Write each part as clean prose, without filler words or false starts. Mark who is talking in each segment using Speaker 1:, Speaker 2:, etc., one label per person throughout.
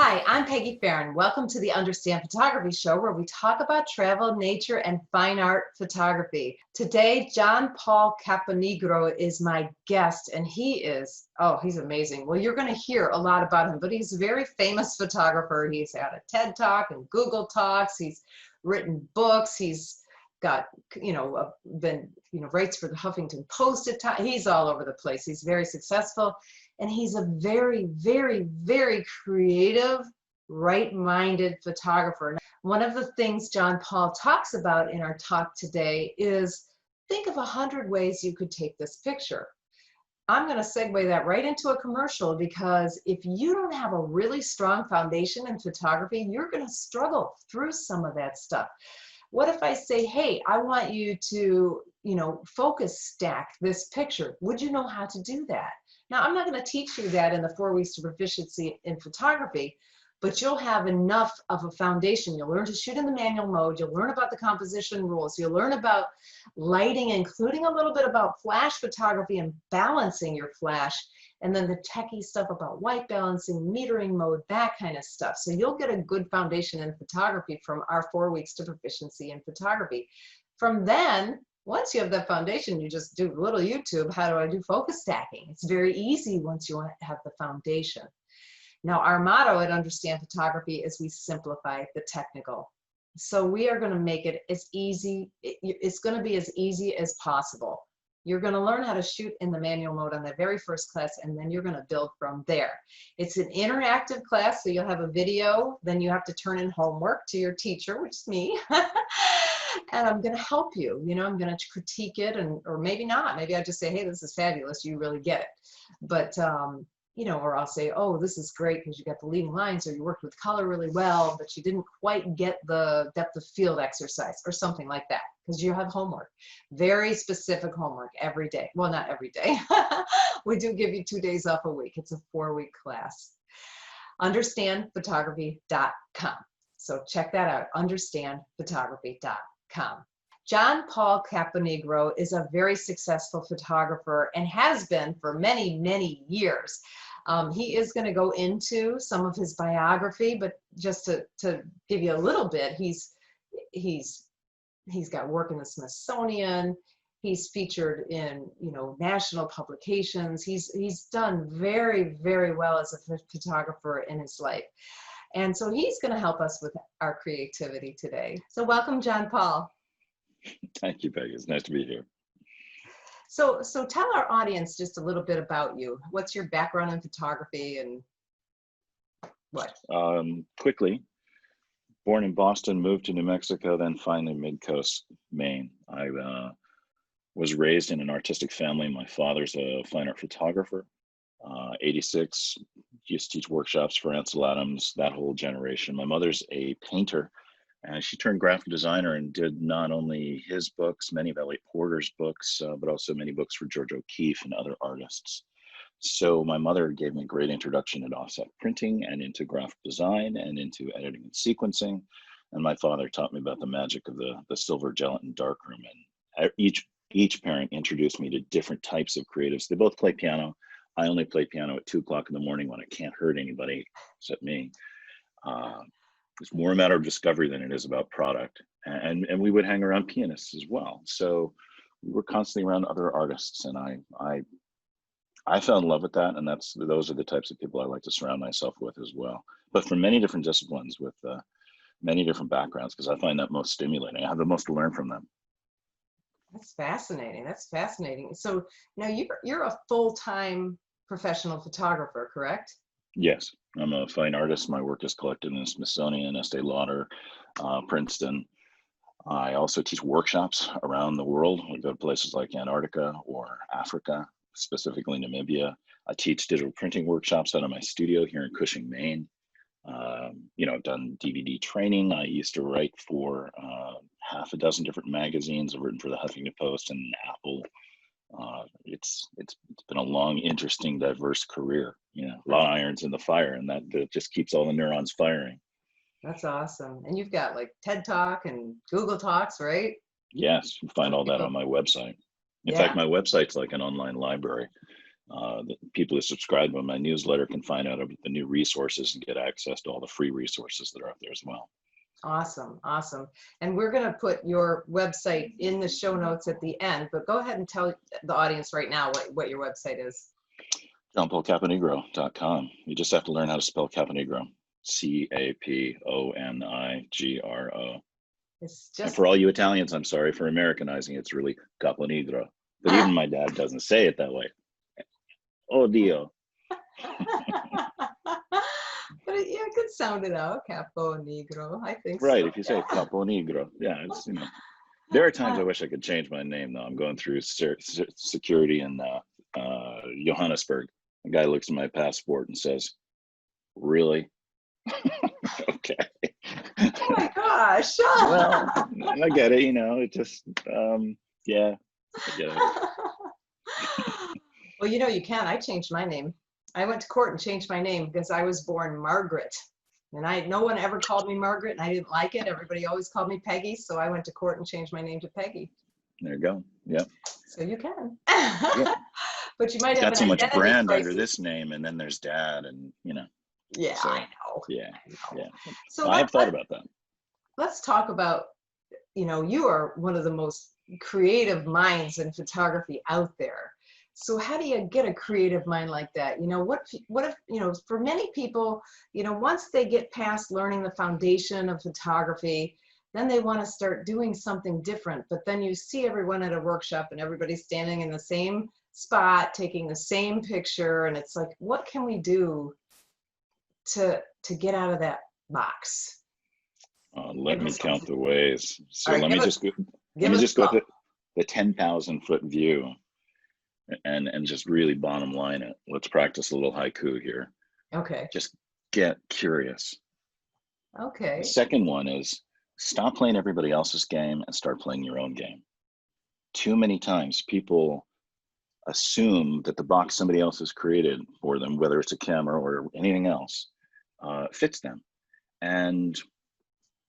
Speaker 1: Hi, I'm Peggy Farron. Welcome to the Understand Photography Show, where we talk about travel, nature, and fine art photography. Today, John Paul Caponigro is my guest, and he's amazing. Well, you're going to hear a lot about him, but he's a very famous photographer. He's had a TED Talk and Google Talks. He's written books. He's got, writes for the Huffington Post at times. He's all over the place. He's very successful. And he's a very, very, very creative, right-minded photographer. One of the things John Paul talks about in our talk today is think of 100 ways you could take this picture. I'm going to segue that right into a commercial, because if you don't have a really strong foundation in photography, you're going to struggle through some of that stuff. What if I say, hey, I want you to, focus stack this picture? Would you know how to do that? Now, I'm not going to teach you that in the 4 weeks to proficiency in photography, but you'll have enough of a foundation. You'll learn to shoot in the manual mode. You'll learn about the composition rules. You'll learn about lighting, including a little bit about flash photography and balancing your flash, and then the techie stuff about white balancing, metering mode, that kind of stuff. So you'll get a good foundation in photography from our 4 weeks to proficiency in photography. From then, once you have that foundation, you just do a little YouTube. How do I do focus stacking? It's very easy once you have the foundation. Now, our motto at Understand Photography is we simplify the technical. So we are going to make it as easy. It's going to be as easy as possible. You're going to learn how to shoot in the manual mode on the very first class, and then you're going to build from there. It's an interactive class, so you'll have a video. Then you have to turn in homework to your teacher, which is me. And I'm going to help you. I'm going to critique it, or maybe not. Maybe I just say, hey, this is fabulous. You really get it. But, or I'll say, oh, this is great because you got the leading lines, or you worked with color really well, but you didn't quite get the depth of field exercise, or something like that, because you have homework. Very specific homework every day. Well, not every day. We do give you 2 days off a week. It's a 4-week class. Understandphotography.com. So check that out, understandphotography.com. John Paul Caponigro is a very successful photographer and has been for many, many years. He is going to go into some of his biography, but just to give you a little bit, he's got work in the Smithsonian. He's featured in national publications. He's done very, very well as a photographer in his life. And so he's going to help us with our creativity today. So welcome, John Paul.
Speaker 2: Thank you, Peggy. It's nice to be here.
Speaker 1: So tell our audience just a little bit about you. What's your background in photography and what?
Speaker 2: Quickly, born in Boston, moved to New Mexico, then finally Mid-Coast, Maine. I was raised in an artistic family. My father's a fine art photographer. 86, used to teach workshops for Ansel Adams, that whole generation. My mother's a painter, and she turned graphic designer and did not only his books, many of Elliot Porter's books, but also many books for George O'Keeffe and other artists. So my mother gave me a great introduction into offset printing and into graphic design and into editing and sequencing. And my father taught me about the magic of the silver gelatin darkroom. And each parent introduced me to different types of creatives. They both play piano. I only play piano at 2 o'clock in the morning when I can't hurt anybody except me. It's more a matter of discovery than it is about product. And we would hang around pianists as well. So we were constantly around other artists, and I fell in love with that. And those are the types of people I like to surround myself with as well. But from many different disciplines with many different backgrounds, because I find that most stimulating. I have the most to learn from them.
Speaker 1: That's fascinating. That's fascinating. So now you're a full-time professional photographer, correct?
Speaker 2: Yes, I'm a fine artist. My work is collected in the Smithsonian, Estee Lauder, Princeton. I also teach workshops around the world. We go to places like Antarctica or Africa, specifically Namibia. I teach digital printing workshops out of my studio here in Cushing, Maine. I've done DVD training. I used to write for half a dozen different magazines. I've written for the Huffington Post and Apple. It's been a long, interesting, diverse career. A lot of irons in the fire, and that just keeps all the neurons firing.
Speaker 1: That's awesome. And you've got like TED Talk and Google Talks, right?
Speaker 2: Yes, you find all that on my website. In fact, my website's like an online library. The people that subscribe to my newsletter can find out about the new resources and get access to all the free resources that are out there as well.
Speaker 1: Awesome, awesome. And we're going to put your website in the show notes at the end, but go ahead and tell the audience right now what your website is.
Speaker 2: JohnPaulCaponigro.com. You just have to learn how to spell Capenegro. Caponigro.
Speaker 1: It's
Speaker 2: And
Speaker 1: just
Speaker 2: for all you Italians, I'm sorry for Americanizing it. It's really Caponigro. But even my dad doesn't say it that way. Oh, Dio.
Speaker 1: But you could sound it out, Caponigro. I think
Speaker 2: Right,
Speaker 1: so.
Speaker 2: if you say Caponigro. Yeah, it's, you know. There are times I wish I could change my name, though. I'm going through security in Johannesburg. The guy looks at my passport and says, really? Okay.
Speaker 1: Oh my gosh.
Speaker 2: Well, I get it, you know, it just, yeah, I get it.
Speaker 1: Well, you know, you can. I changed my name. I went to court and changed my name because I was born Margaret. And no one ever called me Margaret, and I didn't like it. Everybody always called me Peggy, so I went to court and changed my name to Peggy.
Speaker 2: There you go. Yep.
Speaker 1: So you can.
Speaker 2: Yep.
Speaker 1: But you might have
Speaker 2: Got
Speaker 1: an
Speaker 2: so much
Speaker 1: identity
Speaker 2: brand
Speaker 1: crisis.
Speaker 2: under this name, and then there's Dad, and you know.
Speaker 1: Yeah,
Speaker 2: so,
Speaker 1: I know.
Speaker 2: Yeah,
Speaker 1: I know.
Speaker 2: yeah.
Speaker 1: So
Speaker 2: I have thought about that.
Speaker 1: Let's talk about, you know, you are one of the most creative minds in photography out there. So how do you get a creative mind like that? You know, what if, you know, for many people, you know, once they get past learning the foundation of photography, then they want to start doing something different. But then you see everyone at a workshop and everybody's standing in the same spot, taking the same picture. And it's like, what can we do to get out of that box?
Speaker 2: Let me count the ways. So
Speaker 1: right,
Speaker 2: let me just go with the 10,000 foot view and just really bottom line it. Let's practice a little haiku here.
Speaker 1: Okay.
Speaker 2: Just get curious.
Speaker 1: Okay.
Speaker 2: The second one is stop playing everybody else's game and start playing your own game. Too many times people assume that the box somebody else has created for them, whether it's a camera or anything else, fits them. And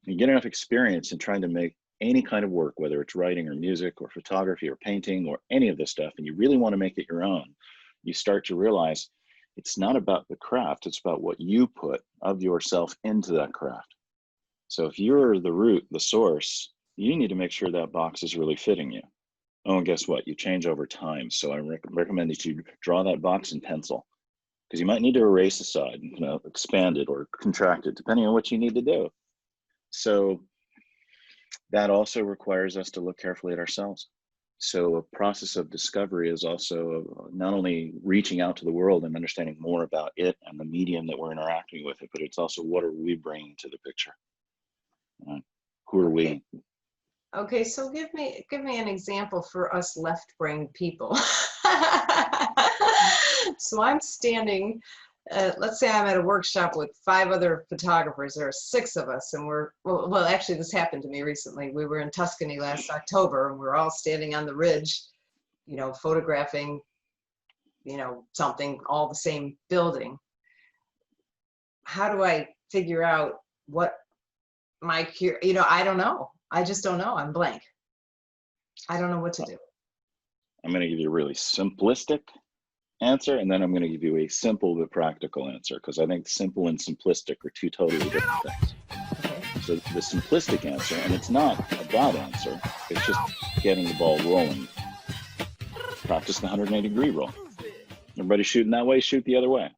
Speaker 2: you get enough experience in trying to make any kind of work, whether it's writing or music or photography or painting or any of this stuff, and you really want to make it your own, you start to realize it's not about the craft, it's about what you put of yourself into that craft. So if you're the root, the source, you need to make sure that box is really fitting you. Oh, and guess what? You change over time. So I recommend that you draw that box in pencil, because you might need to erase a side, you know, expand it or contract it, depending on what you need to do. So that also requires us to look carefully at ourselves. So a process of discovery is also not only reaching out to the world and understanding more about it and the medium that we're interacting with it, but it's also what are we bringing to the picture? Who are we?
Speaker 1: Okay, so give me an example for us left-brained people. So I'm standing, let's say I'm at a workshop with 5 other photographers. There are 6 of us, and well, actually this happened to me recently. We were in Tuscany last October, and we're all standing on the ridge, you know, photographing, you know, something, all the same building. How do I figure out what you know, I don't know. I just don't know. I'm blank. I don't know what to do.
Speaker 2: I'm going to give you a really simplistic answer, and then I'm going to give you a simple but practical answer, because I think simple and simplistic are 2 totally different things.
Speaker 1: Okay.
Speaker 2: So the simplistic answer, and it's not a bad answer, it's just getting the ball rolling. Practice the 180-degree roll. Everybody shooting that way, shoot the other way.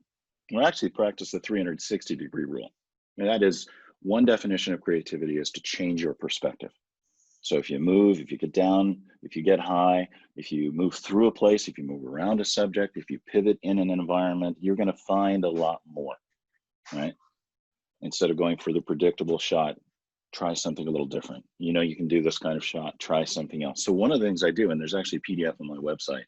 Speaker 2: Or actually practice the 360-degree rule. And that is one definition of creativity, is to change your perspective. So if you move, if you get down, if you get high, if you move through a place, if you move around a subject, if you pivot in an environment, you're going to find a lot more, right? Instead of going for the predictable shot, try something a little different. You know, you can do this kind of shot, try something else. So one of the things I do, and there's actually a PDF on my website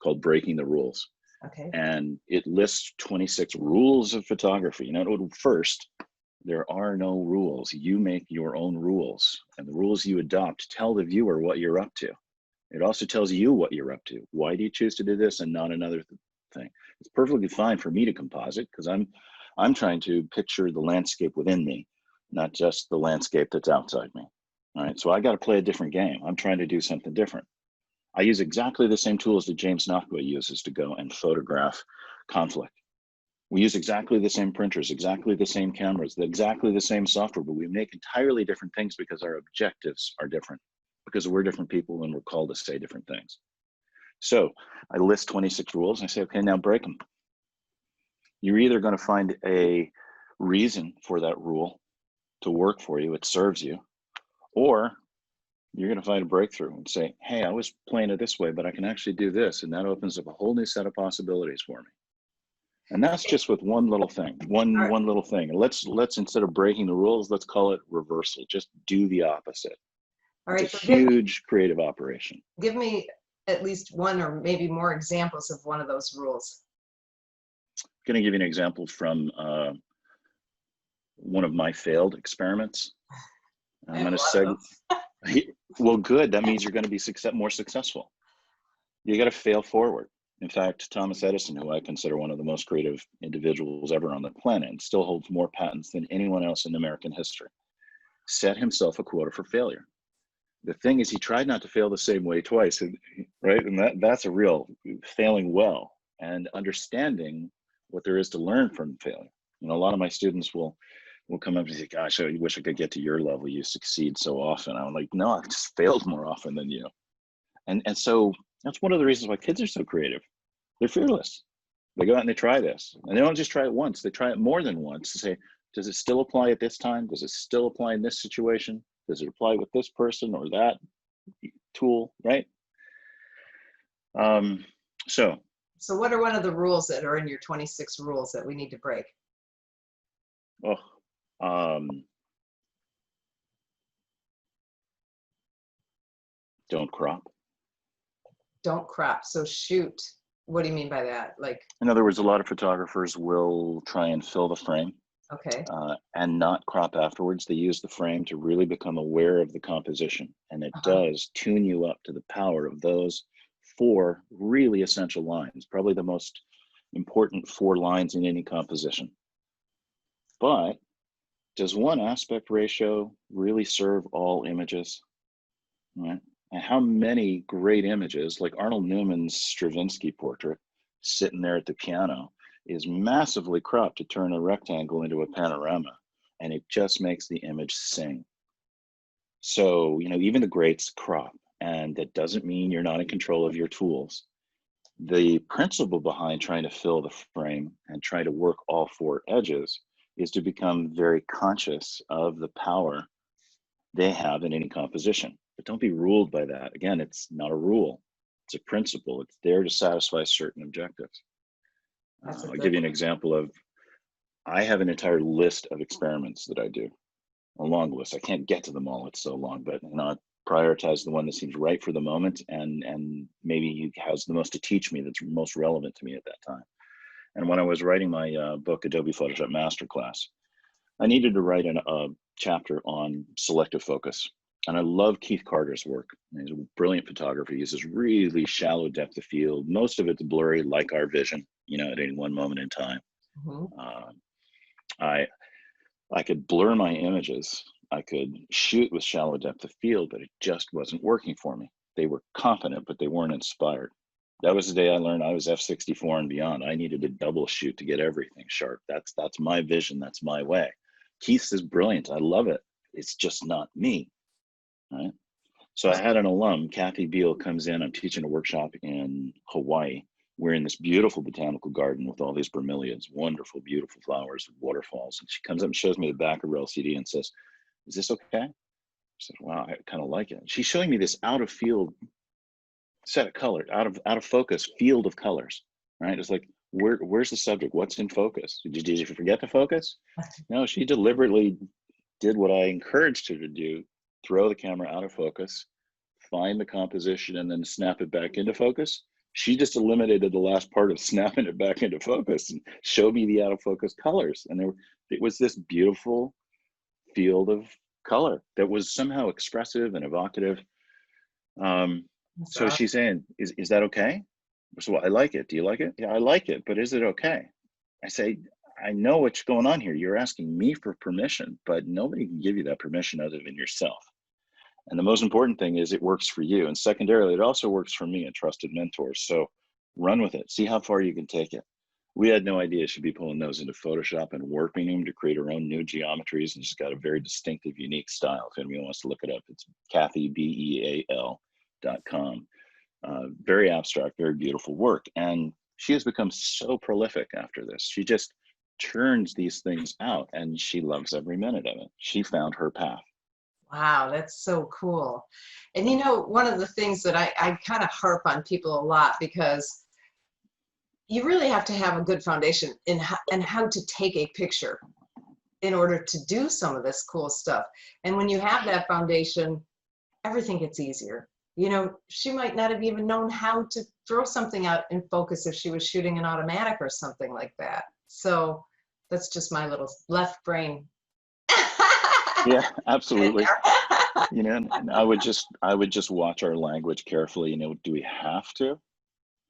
Speaker 2: called Breaking the Rules.
Speaker 1: Okay.
Speaker 2: And it lists 26 rules of photography. You know, first, there are no rules. You make your own rules, and the rules you adopt tell the viewer what you're up to. It also tells you what you're up to. Why do you choose to do this and not another thing? It's perfectly fine for me to composite, because I'm trying to picture the landscape within me, not just the landscape that's outside me. All right, so I got to play a different game. I'm trying to do something different. I use exactly the same tools that James Nakamura uses to go and photograph conflict. We use exactly the same printers, exactly the same cameras, exactly the same software, but we make entirely different things because our objectives are different, because we're different people and we're called to say different things. So I list 26 rules and I say, okay, now break them. You're either going to find a reason for that rule to work for you, it serves you, or you're going to find a breakthrough and say, hey, I was playing it this way, but I can actually do this. And that opens up a whole new set of possibilities for me. And that's just with one little thing, one little thing. And let's instead of breaking the rules, let's call it reversal. Just do the opposite.
Speaker 1: All right.
Speaker 2: It's a huge creative operation.
Speaker 1: Give me at least one or maybe more examples of one of those rules.
Speaker 2: I'm going to give you an example from one of my failed experiments. I'm going to say, well, good. That means you're going to be more successful. You got to fail forward. In fact, Thomas Edison, who I consider one of the most creative individuals ever on the planet and still holds more patents than anyone else in American history, set himself a quota for failure. The thing is, he tried not to fail the same way twice, right? And that's a real failing well and understanding what there is to learn from failure. You know, a lot of my students will come up and say, gosh, I wish I could get to your level. You succeed so often. I'm like, no, I've just failed more often than you. And so that's one of the reasons why kids are so creative. They're fearless. They go out and they try this. And they don't just try it once, they try it more than once to say, does it still apply at this time? Does it still apply in this situation? Does it apply with this person or that tool, right? So
Speaker 1: what are one of the rules that are in your 26 rules that we need to break?
Speaker 2: Don't crop.
Speaker 1: Don't crop. So shoot. What do you mean by that? Like,
Speaker 2: in other words, a lot of photographers will try and fill the frame.
Speaker 1: Okay.
Speaker 2: And not crop afterwards. They use the frame to really become aware of the composition. And it does tune you up to the power of those 4 really essential lines, probably the most important 4 lines in any composition. But does one aspect ratio really serve all images? Right? And how many great images, like Arnold Newman's Stravinsky portrait, sitting there at the piano, is massively cropped to turn a rectangle into a panorama, and it just makes the image sing. So, you know, even the greats crop, and that doesn't mean you're not in control of your tools. The principle behind trying to fill the frame and try to work all 4 edges is to become very conscious of the power they have in any composition. But don't be ruled by that. Again, it's not a rule, it's a principle. It's there to satisfy certain objectives. I'll give you an example of, I have an entire list of experiments that I do, a long list. I can't get to them all, it's so long, but you know, I prioritize the one that seems right for the moment and maybe has the most to teach me, that's most relevant to me at that time. And when I was writing my book, Adobe Photoshop Masterclass, I needed to write a chapter on selective focus. And I love Keith Carter's work. He's a brilliant photographer. He uses really shallow depth of field. Most of it's blurry, like our vision, you know, at any one moment in time. I could blur my images. I could shoot with shallow depth of field, but it just wasn't working for me. They were confident, but they weren't inspired. That was the day I learned I was f64 and beyond. I needed to double shoot to get everything sharp. That's my vision. That's my way. Keith's is brilliant. I love it. It's just not me. Right? So I had an alum, Kathy Beal, comes in. I'm teaching a workshop in Hawaii. We're in this beautiful botanical garden with all these bromeliads, wonderful, beautiful flowers, waterfalls. And she comes up and shows me the back of her LCD and says, "Is this okay?" I said, "Wow, I kind of like it." She's showing me this out of field set of colors, out of focus field of colors, right? It's like, where's the subject? What's in focus? Did you forget to focus? No, she deliberately did what I encouraged her to do: throw the camera out of focus, find the composition, and then snap it back into focus. She just eliminated the last part of snapping it back into focus and showed me the out of focus colors. And it was this beautiful field of color that was somehow expressive and evocative. So she's saying, is that okay? So I like it. Do you like it? Yeah, I like it, but is it okay? I say, I know what's going on here. You're asking me for permission, but nobody can give you that permission other than yourself. And the most important thing is it works for you. And secondarily, it also works for me, a trusted mentor. So run with it. See how far you can take it. We had no idea she'd be pulling those into Photoshop and warping them to create her own new geometries. And she's got a very distinctive, unique style. If anyone wants to look it up, it's KathyBeal.com. Very abstract, very beautiful work. And she has become so prolific after this. She just turns these things out and she loves every minute of it. She found her path.
Speaker 1: Wow, that's so cool. And you know, one of the things that I kind of harp on people a lot, because you really have to have a good foundation in how to take a picture in order to do some of this cool stuff. And when you have that foundation, everything gets easier. You know, she might not have even known how to throw something out in focus if she was shooting an automatic or something like that. So that's just my little left brain.
Speaker 2: Yeah, absolutely. You know, and I would just watch our language carefully. You know, do we have to?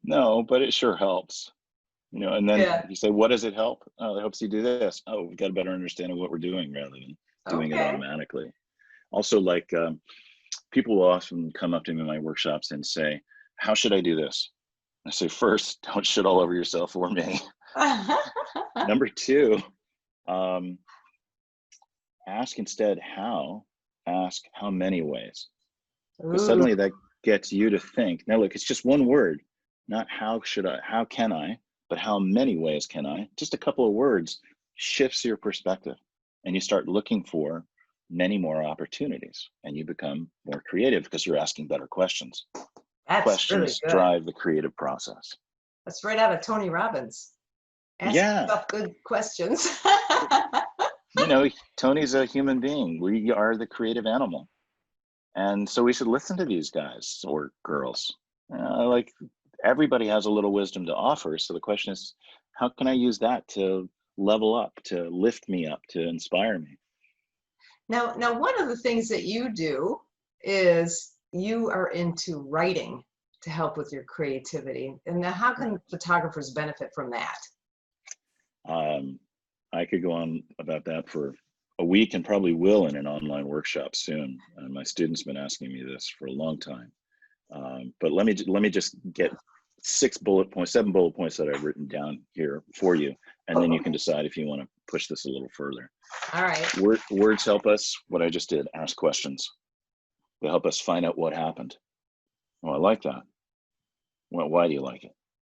Speaker 2: No, but it sure helps. You know, and then
Speaker 1: Yeah.
Speaker 2: you say, what does it help? Oh, it helps you do this. Oh, we've got a better understanding of what we're doing rather than doing it
Speaker 1: Okay.
Speaker 2: automatically. Also, like people will often come up to me in my workshops and say, how should I do this? I say, first, don't shit all over yourself or me. Number two, ask instead how, ask how many ways. Because
Speaker 1: Ooh,
Speaker 2: suddenly that gets you to think. Now look, it's just one word, not how should I, how can I, but how many ways can I? Just a couple of words shifts your perspective and you start looking for many more opportunities and you become more creative because you're asking better questions.
Speaker 1: that's really
Speaker 2: Questions
Speaker 1: good.
Speaker 2: drive the creative process.
Speaker 1: That's right out of Tony Robbins. Ask
Speaker 2: Yeah.
Speaker 1: yourself good questions.
Speaker 2: You know, Tony's a human being. We are the creative animal. And so we should listen to these guys or girls. Like everybody has a little wisdom to offer. So the question is, how can I use that to level up, to lift me up, to inspire me?
Speaker 1: Now, one of the things that you do is you are into writing to help with your creativity. And now, how can photographers benefit from that?
Speaker 2: I could go on about that for a week and probably will in an online workshop soon. My students been asking me this for a long time. But let me just get 7 bullet points that I've written down here for you, and then
Speaker 1: Oh,
Speaker 2: you can
Speaker 1: okay.
Speaker 2: decide if you want to push this a little further.
Speaker 1: All right.
Speaker 2: Words help us. What I just did, ask questions. They help us find out what happened. Oh, I like that. Well, why do you like it?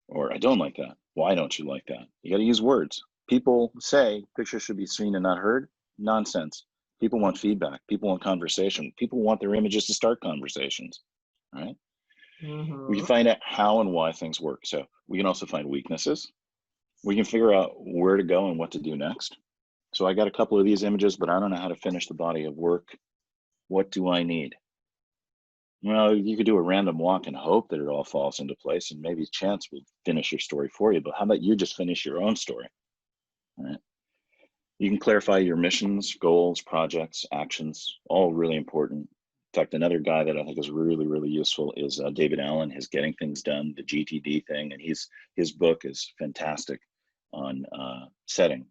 Speaker 2: Or I don't like that. Why don't you like that? You got to use words. People say pictures should be seen and not heard. Nonsense. People want feedback. People want conversation. People want their images to start conversations, right? We
Speaker 1: Mm-hmm.
Speaker 2: can find out how and why things work. So we can also find weaknesses. We can figure out where to go and what to do next. So I got a couple of these images, but I don't know how to finish the body of work. What do I need? Well, you could do a random walk and hope that it all falls into place and maybe chance will finish your story for you. But how about you just finish your own story? Right? You can clarify your missions, goals, projects, actions, all really important. In fact, another guy that I think is really, really useful is David Allen, his Getting Things Done, the GTD thing. And his book is fantastic on setting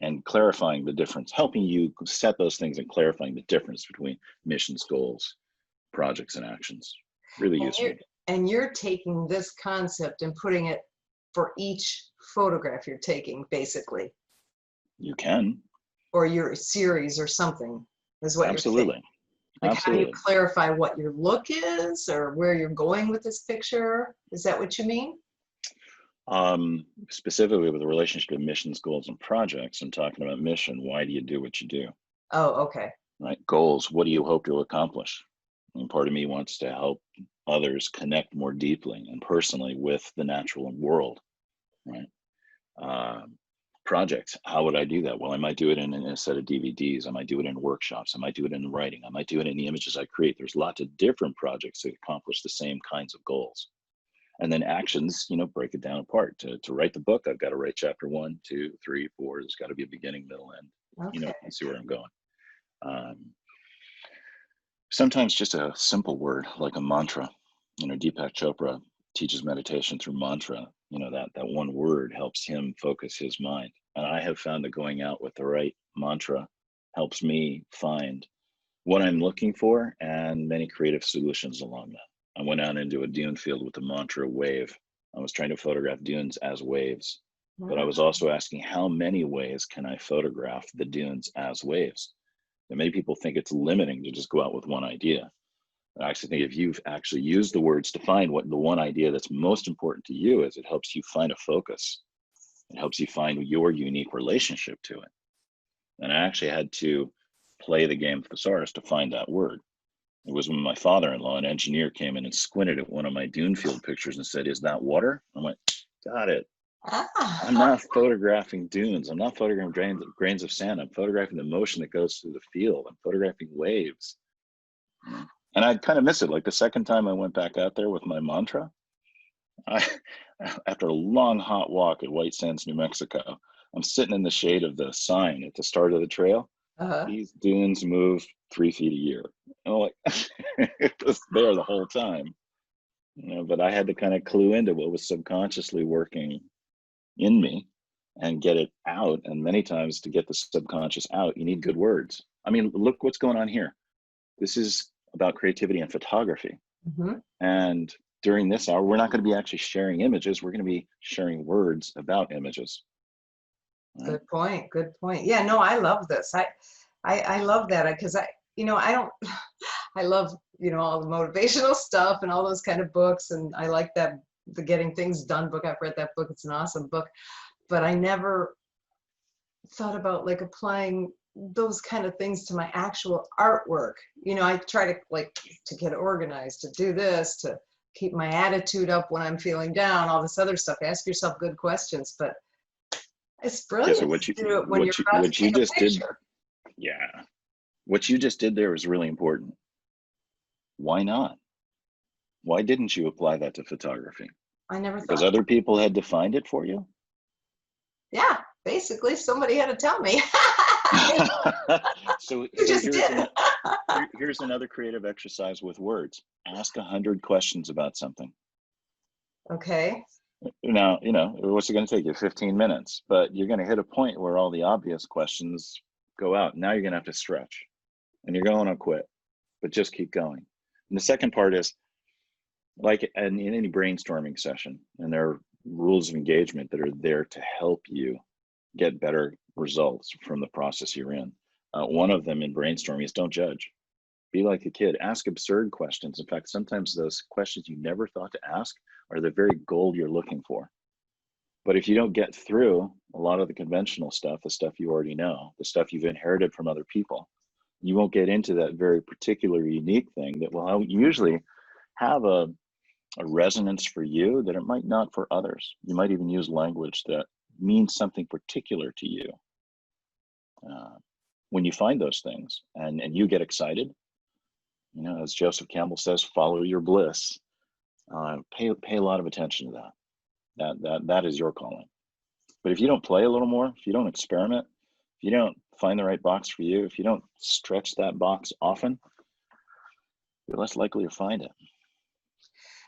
Speaker 2: and clarifying the difference, helping you set those things and clarifying the difference between missions, goals, projects, and actions. Really
Speaker 1: And
Speaker 2: useful.
Speaker 1: you're taking this concept and putting it for each photograph you're taking, basically,
Speaker 2: You can.
Speaker 1: or your series or something, is what you're saying.
Speaker 2: Absolutely.
Speaker 1: Like, how do you
Speaker 2: Absolutely.
Speaker 1: clarify what your look is or where you're going with this picture? Is that what you mean?
Speaker 2: Specifically with the relationship to missions, goals, and projects, I'm talking about mission. Why do you do what you do?
Speaker 1: Oh, okay.
Speaker 2: Right? Goals. What do you hope to accomplish? And part of me wants to help others connect more deeply and personally with the natural world. Right? Projects. How would I do that? Well, I might do it in a set of DVDs. I might do it in workshops. I might do it in writing. I might do it in the images I create. There's lots of different projects that accomplish the same kinds of goals. And then actions, break it down apart. To write the book, I've got to write chapter 1, 2, 3, 4. There's got to be a beginning, middle, end.
Speaker 1: Okay.
Speaker 2: You see where I'm going. Sometimes just a simple word like a mantra. Deepak Chopra teaches meditation through mantra. That one word helps him focus his mind. And I have found that going out with the right mantra helps me find what I'm looking for and many creative solutions along that. I went out into a dune field with the mantra wave. I was trying to photograph dunes as waves, but I was also asking how many ways can I photograph the dunes as waves? And many people think it's limiting to just go out with one idea. I actually think if you've actually used the words to find what the one idea that's most important to you is, it helps you find a focus. It helps you find your unique relationship to it. And I actually had to play the game thesaurus to find that word. It was when my father-in-law, an engineer, came in and squinted at one of my dune field pictures and said, "Is that water?" I went, "Got it. I'm not photographing dunes. I'm not photographing grains of sand. I'm photographing the motion that goes through the field. I'm photographing waves." And I kind of miss it. Like the second time I went back out there with my mantra, after a long hot walk at White Sands, New Mexico, I'm sitting in the shade of the sign at the start of the trail. These dunes move 3 feet a year. And I'm like, it was there the whole time. But I had to kind of clue into what was subconsciously working in me and get it out. And many times to get the subconscious out, you need good words. I mean, look what's going on here. This is about creativity and photography. And during this hour, we're not going to be actually sharing images. We're going to be sharing words about images.
Speaker 1: Good point. Good point. Yeah, no, I love this. I love that because I love, all the motivational stuff and all those kind of books. And I like that, the Getting Things Done book. I've read that book. It's an awesome book. But I never thought about like applying those kind of things to my actual artwork. I try to get organized, to do this, to keep my attitude up when I'm feeling down, all this other stuff. Ask yourself good questions, but it's brilliant.
Speaker 2: Yeah, so what you just did, yeah, what you just did there is really important. Why not? Why didn't you apply that to photography?
Speaker 1: I never
Speaker 2: Because
Speaker 1: thought.
Speaker 2: other people had defined it for you?
Speaker 1: Yeah, basically somebody had to tell me.
Speaker 2: So
Speaker 1: did.
Speaker 2: here's another creative exercise with words. Ask 100 questions about something.
Speaker 1: Okay.
Speaker 2: Now, what's it going to take you? 15 minutes, but you're going to hit a point where all the obvious questions go out. Now you're going to have to stretch and you're going to quit, but just keep going. And the second part is like in any brainstorming session, and there are rules of engagement that are there to help you get better results from the process you're in. One of them in brainstorming is don't judge. Be like a kid. Ask absurd questions. In fact, sometimes those questions you never thought to ask are the very gold you're looking for. But if you don't get through a lot of the conventional stuff, the stuff you already know, the stuff you've inherited from other people, you won't get into that very particular unique thing that will usually have a resonance for you that it might not for others. You might even use language that means something particular to you. When you find those things and you get excited, as Joseph Campbell says, follow your bliss. Pay a lot of attention to that. That is your calling. But if you don't play a little more, if you don't experiment, if you don't find the right box for you, if you don't stretch that box often, you're less likely to find it.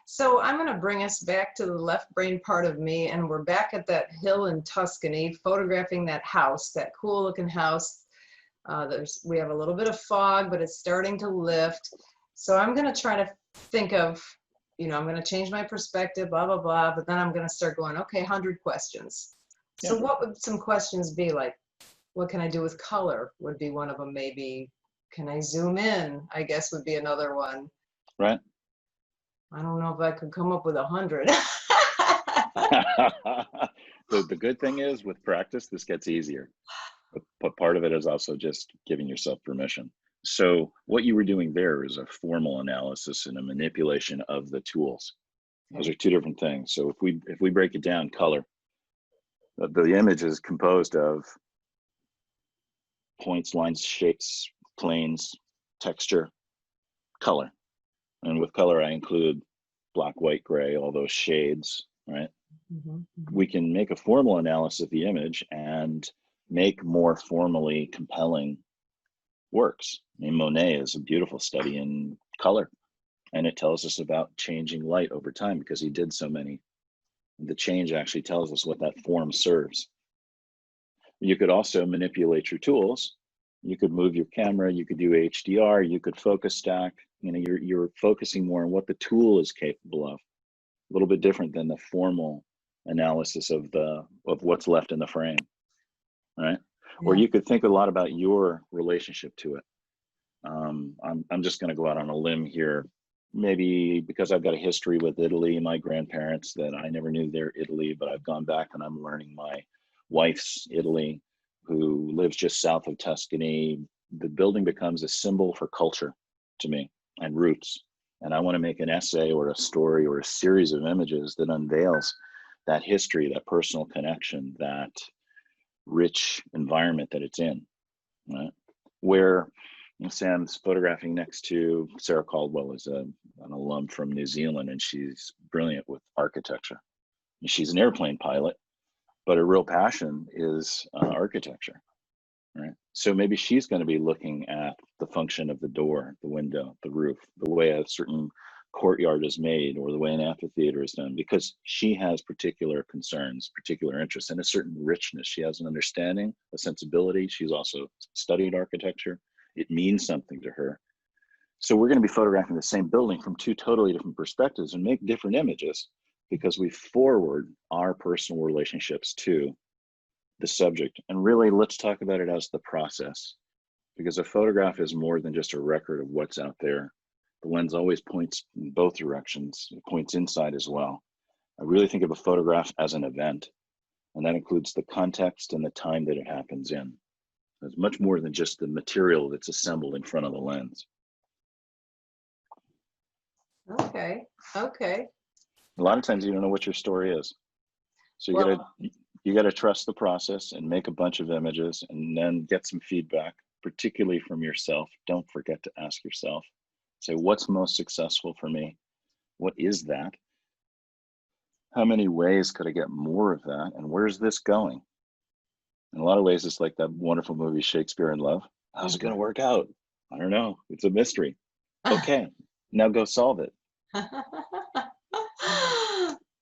Speaker 1: So I'm going to bring us back to the left brain part of me, and we're back at that hill in Tuscany, photographing that house, that cool looking house. We have a little bit of fog, but it's starting to lift. So I'm going to try to think of, I'm going to change my perspective, blah, blah, blah, but then I'm going to start going, okay, 100 questions. So what would some questions be like? What can I do with color would be one of them, maybe. Can I zoom in? I guess would be another one.
Speaker 2: Right.
Speaker 1: I don't know if I could come up with 100.
Speaker 2: The good thing is with practice, this gets easier. But part of it is also just giving yourself permission. So what you were doing there is a formal analysis and a manipulation of the tools. Those are two different things. So if we break it down, color, the image is composed of points, lines, shapes, planes, texture, color. And with color, I include black, white, gray, all those shades, right? We can make a formal analysis of the image and make more formally compelling works. I mean, Monet is a beautiful study in color, and it tells us about changing light over time because he did so many. The change actually tells us what that form serves. You could also manipulate your tools You could move your camera, you could do HDR, you could focus stack. You know, you're focusing more on what the tool is capable of. A little bit different than the formal analysis of what's left in the frame, right? Or
Speaker 1: Yeah.
Speaker 2: you could think a lot about your relationship to it. I'm just going to go out on a limb here, maybe because I've got a history with Italy, my grandparents, that I never knew their Italy, but I've gone back and I'm learning my wife's Italy, who lives just south of Tuscany. The building becomes a symbol for culture to me and roots. And I want to make an essay or a story or a series of images that unveils that history, that personal connection, that rich environment that it's in, right? Where Sam's photographing next to Sarah Caldwell, is an alum from New Zealand, and she's brilliant with architecture. She's an airplane pilot, but her real passion is architecture, right? So maybe she's going to be looking at the function of the door, the window, the roof, the way a certain courtyard is made, or the way an amphitheater is done, because she has particular concerns, particular interests, and a certain richness. She has an understanding, a sensibility. She's also studied architecture. It means something to her. So we're going to be photographing the same building from two totally different perspectives and make different images, because we forward our personal relationships to the subject. And really, let's talk about it as the process, because a photograph is more than just a record of what's out there. The lens always points in both directions. It points inside as well. I really think of a photograph as an event, and that includes the context and the time that it happens in. It's much more than just the material that's assembled in front of the lens.
Speaker 1: Okay. Okay.
Speaker 2: A lot of times you don't know what your story is. So you gotta trust the process and make a bunch of images and then get some feedback, particularly from yourself. Don't forget to ask yourself, say, what's most successful for me? What is that? How many ways could I get more of that? And where's this going? In a lot of ways, it's like that wonderful movie, Shakespeare in Love. How's it gonna work out? I don't know. It's a mystery. Okay, now go solve it.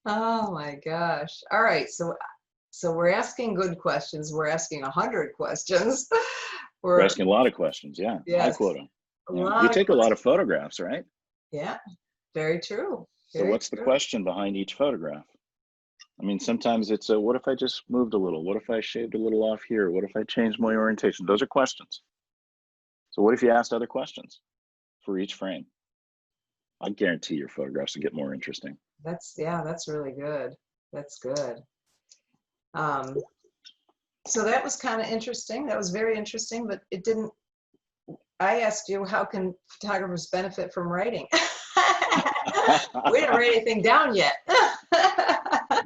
Speaker 1: Oh my gosh. All right. So we're asking good questions. We're asking 100 questions.
Speaker 2: We're asking a lot of questions. Yeah, high
Speaker 1: Yes,
Speaker 2: quota.
Speaker 1: a
Speaker 2: Yeah.
Speaker 1: lot
Speaker 2: You
Speaker 1: of
Speaker 2: take a lot of
Speaker 1: questions.
Speaker 2: photographs, right?
Speaker 1: Yeah, very true.
Speaker 2: So
Speaker 1: Very
Speaker 2: what's the
Speaker 1: true.
Speaker 2: question behind each photograph? I mean, sometimes it's a, what if I just moved a little? What if I shaved a little off here? What if I changed my orientation? Those are questions. So what if you asked other questions for each frame? I guarantee your photographs will get more interesting.
Speaker 1: That's really good. That's good. So that was kind of interesting. That was very interesting, but it didn't, I asked you, how can photographers benefit from writing? We didn't write anything down yet.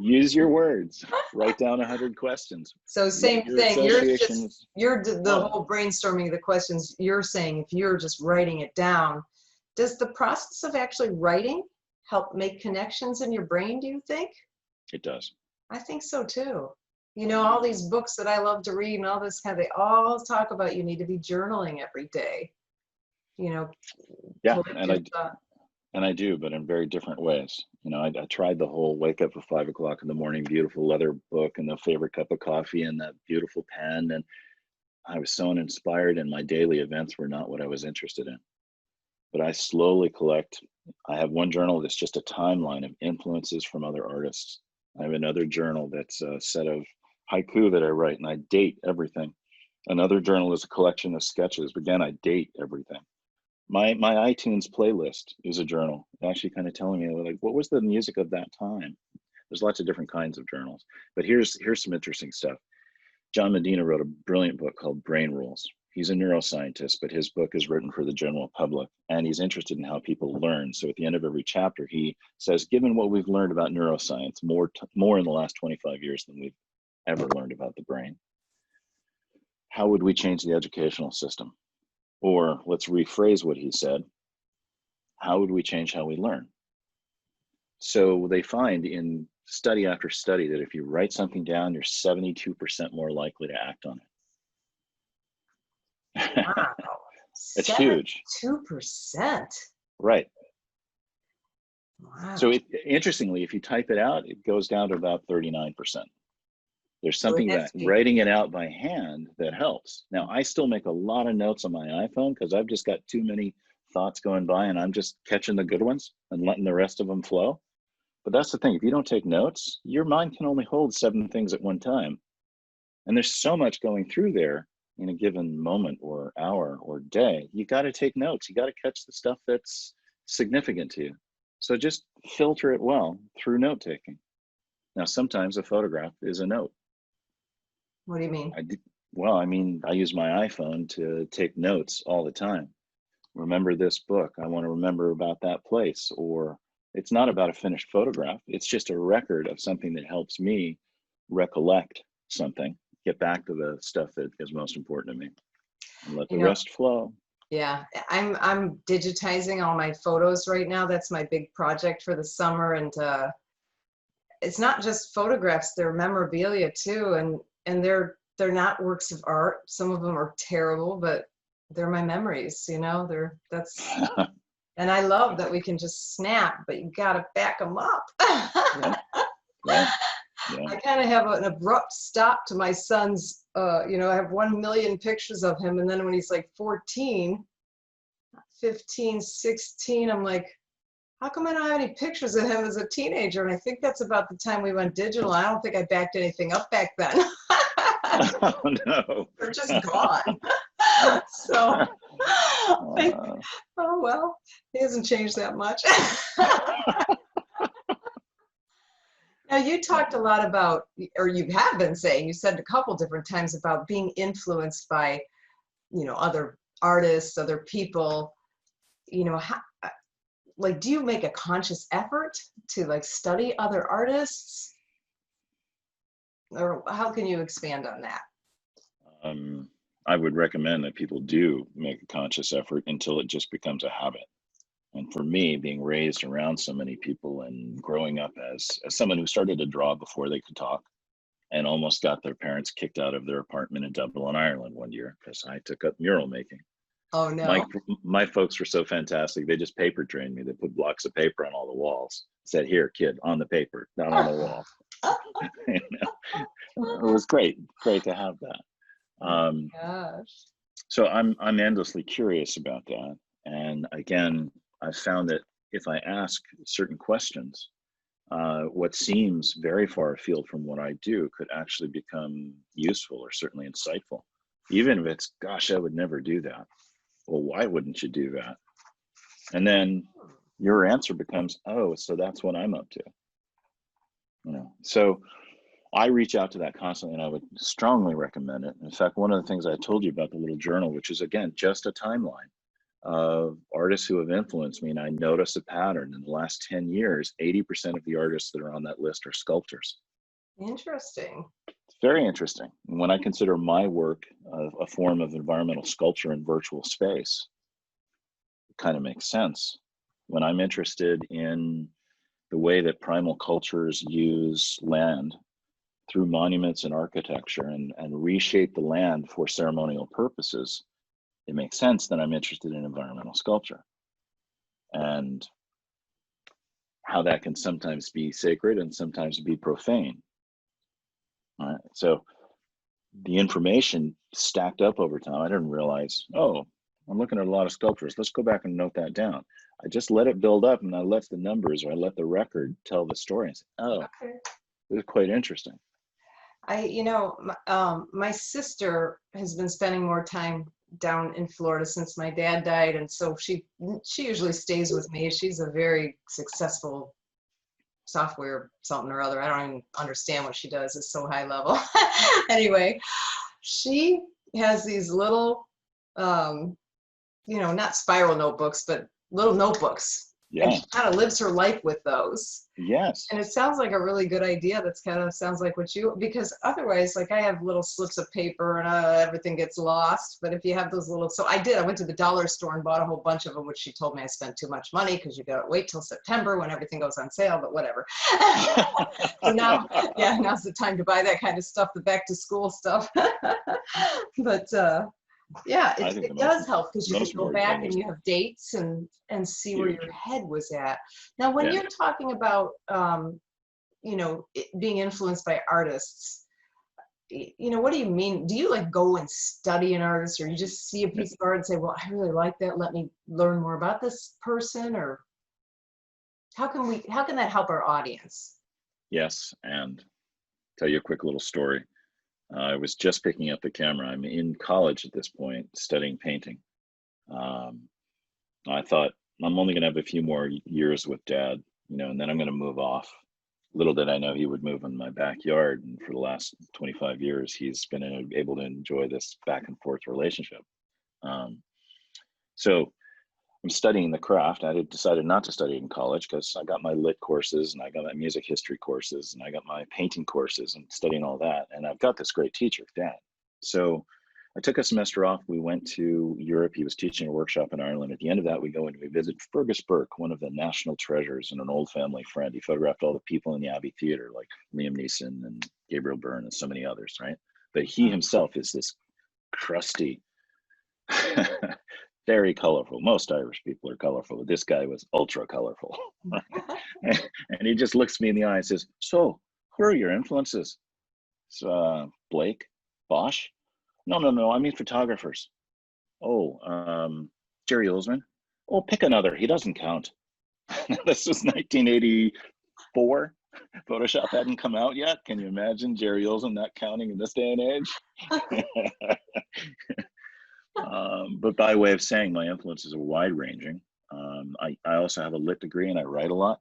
Speaker 2: Use your words. Write down 100 questions.
Speaker 1: So same
Speaker 2: Your
Speaker 1: thing.
Speaker 2: associations.
Speaker 1: You're the whole brainstorming of the questions. You're saying if you're just writing it down, does the process of actually writing help make connections in your brain, do you think?
Speaker 2: It does.
Speaker 1: I think so too. You know, all these books that I love to read and all this kind of, they all talk about you need to be journaling every day. You know,
Speaker 2: Yeah,
Speaker 1: collect your thoughts.
Speaker 2: and I do, but in very different ways. You know, I tried the whole wake up at 5 o'clock in the morning, beautiful leather book and the favorite cup of coffee and that beautiful pen. And I was so uninspired, and my daily events were not what I was interested in. But I slowly collect. I have one journal that's just a timeline of influences from other artists. I have another journal that's a set of haiku that I write, and I date everything. Another journal is a collection of sketches. Again, I date everything. My iTunes playlist is a journal, actually kind of telling me, like, what was the music of that time? There's lots of different kinds of journals, but here's some interesting stuff. John Medina wrote a brilliant book called Brain Rules. He's a neuroscientist, but his book is written for the general public, and he's interested in how people learn. So at the end of every chapter, he says, given what we've learned about neuroscience, more in the last 25 years than we've ever learned about the brain, how would we change the educational system? Or let's rephrase what he said, how would we change how we learn? So they find in study after study that if you write something down, you're 72% more likely to act on it.
Speaker 1: Wow.
Speaker 2: It's huge.
Speaker 1: 72%.
Speaker 2: Right.
Speaker 1: Wow.
Speaker 2: So interestingly, if you type it out, it goes down to about 39%. There's
Speaker 1: So it
Speaker 2: something
Speaker 1: has
Speaker 2: that
Speaker 1: to be.
Speaker 2: writing it out by hand that helps. Now, I still make a lot of notes on my iPhone because I've just got too many thoughts going by and I'm just catching the good ones and letting the rest of them flow. But that's the thing. If you don't take notes, your mind can only hold 7 things at one time. And there's so much going through there in a given moment or hour or day. You got to take notes. You got to catch the stuff that's significant to you. So just filter it well through note taking. Now, sometimes a photograph is a note.
Speaker 1: What do you mean?
Speaker 2: Well, I mean, I use my iPhone to take notes all the time. Remember this book. I want to remember about that place. Or it's not about a finished photograph. It's just a record of something that helps me recollect something, get back to the stuff that is most important to me, and let the rest flow.
Speaker 1: Yeah, I'm digitizing all my photos right now. That's my big project for the summer, and it's not just photographs; they're memorabilia too, and they're not works of art. Some of them are terrible, but they're my memories. That's. And I love that we can just snap, but you got to back them up.
Speaker 2: Yeah. Right. Yeah.
Speaker 1: I kind of have an abrupt stop to my son's, I have 1 million pictures of him. And then when he's like 14, 15, 16, I'm like, how come I don't have any pictures of him as a teenager? And I think that's about the time we went digital. I don't think I backed anything up back then.
Speaker 2: Oh, no.
Speaker 1: They're just gone. So, oh, well, he hasn't changed that much. Now, you talked a lot about, or you have been saying, you said a couple different times about being influenced by, other artists, other people. How, do you make a conscious effort to study other artists? Or how can you expand on that?
Speaker 2: I would recommend that people do make a conscious effort until it just becomes a habit. And for me, being raised around so many people and growing up as someone who started to draw before they could talk and almost got their parents kicked out of their apartment in Dublin, Ireland one year because I took up mural making.
Speaker 1: Oh, no.
Speaker 2: My folks were so fantastic. They just paper trained me. They put blocks of paper on all the walls. Said, "Here, kid, on the paper, not on the wall." It was great to have that.
Speaker 1: Gosh.
Speaker 2: So I'm endlessly curious about that. And again, I've found that if I ask certain questions, what seems very far afield from what I do could actually become useful or certainly insightful. Even if it's, gosh, I would never do that. Well, why wouldn't you do that? And then your answer becomes, oh, so that's what I'm up to. So I reach out to that constantly, and I would strongly recommend it. In fact, one of the things I told you about the little journal, which is, again, just a timeline of artists who have influenced me, and I notice a pattern. In the last 10 years, 80% of the artists that are on that list are sculptors.
Speaker 1: Interesting.
Speaker 2: It's very interesting. When I consider my work a form of environmental sculpture in virtual space, it kind of makes sense. When I'm interested in the way that primal cultures use land through monuments and architecture and reshape the land for ceremonial purposes, it makes sense that I'm interested in environmental sculpture and how that can sometimes be sacred and sometimes be profane. All right. So the information stacked up over time, I didn't realize, oh, I'm looking at a lot of sculptures. Let's go back and note that down. I just let it build up and I let the numbers or I let the record tell the story and say, oh, okay. It was quite interesting.
Speaker 1: My sister has been spending more time down in Florida since my dad died, and so she usually stays with me. She's a very successful software something or other. I don't even understand what she does. It's so high level. Anyway, she has these little, not spiral notebooks, but little notebooks.
Speaker 2: Yeah.
Speaker 1: And she kind of lives her life with those.
Speaker 2: Yes.
Speaker 1: And it sounds like a really good idea. That's kind of sounds like what you, because otherwise, I have little slips of paper and everything gets lost. But if you have those little, so I went to the dollar store and bought a whole bunch of them, which she told me I spent too much money because you got to wait till September when everything goes on sale, but whatever. So now's the time to buy that kind of stuff, the back to school stuff. But yeah, it does help because you can go back and you have dates and see where your head was at. Now, when you're talking about, being influenced by artists, what do you mean? Do you like go and study an artist, or you just see a piece of art and say, well, I really like that, let me learn more about this person? Or how can that help our audience?
Speaker 2: Yes, and tell you a quick little story. I was just picking up the camera. I'm in college at this point, studying painting. I thought I'm only going to have a few more years with Dad, and then I'm going to move off. Little did I know he would move in my backyard, and for the last 25 years, he's been able to enjoy this back and forth relationship. So I'm studying the craft. I had decided not to study in college because I got my lit courses and I got my music history courses and I got my painting courses and studying all that. And I've got this great teacher, Dad. So I took a semester off. We went to Europe. He was teaching a workshop in Ireland. At the end of that, we go and we visit Fergus Burke, one of the national treasures and an old family friend. He photographed all the people in the Abbey Theatre, like Liam Neeson and Gabriel Byrne and so many others, right? But he himself is this crusty, very colorful. Most Irish people are colorful, but this guy was ultra colorful. And he just looks me in the eye and says, so who are your influences? So, Blake, Bosch? No, I mean photographers. Oh, Jerry Osman. Oh, pick another. He doesn't count. This was 1984. Photoshop hadn't come out yet. Can you imagine Jerry Osman not counting in this day and age? But by way of saying, my influences are wide ranging. I also have a lit degree and I write a lot.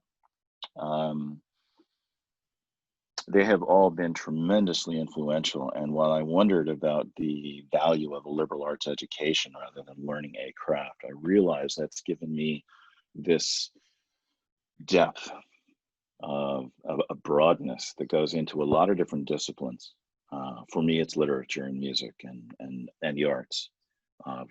Speaker 2: They have all been tremendously influential. And while I wondered about the value of a liberal arts education rather than learning a craft, I realized that's given me this depth of a broadness that goes into a lot of different disciplines. For me, it's literature and music and the arts.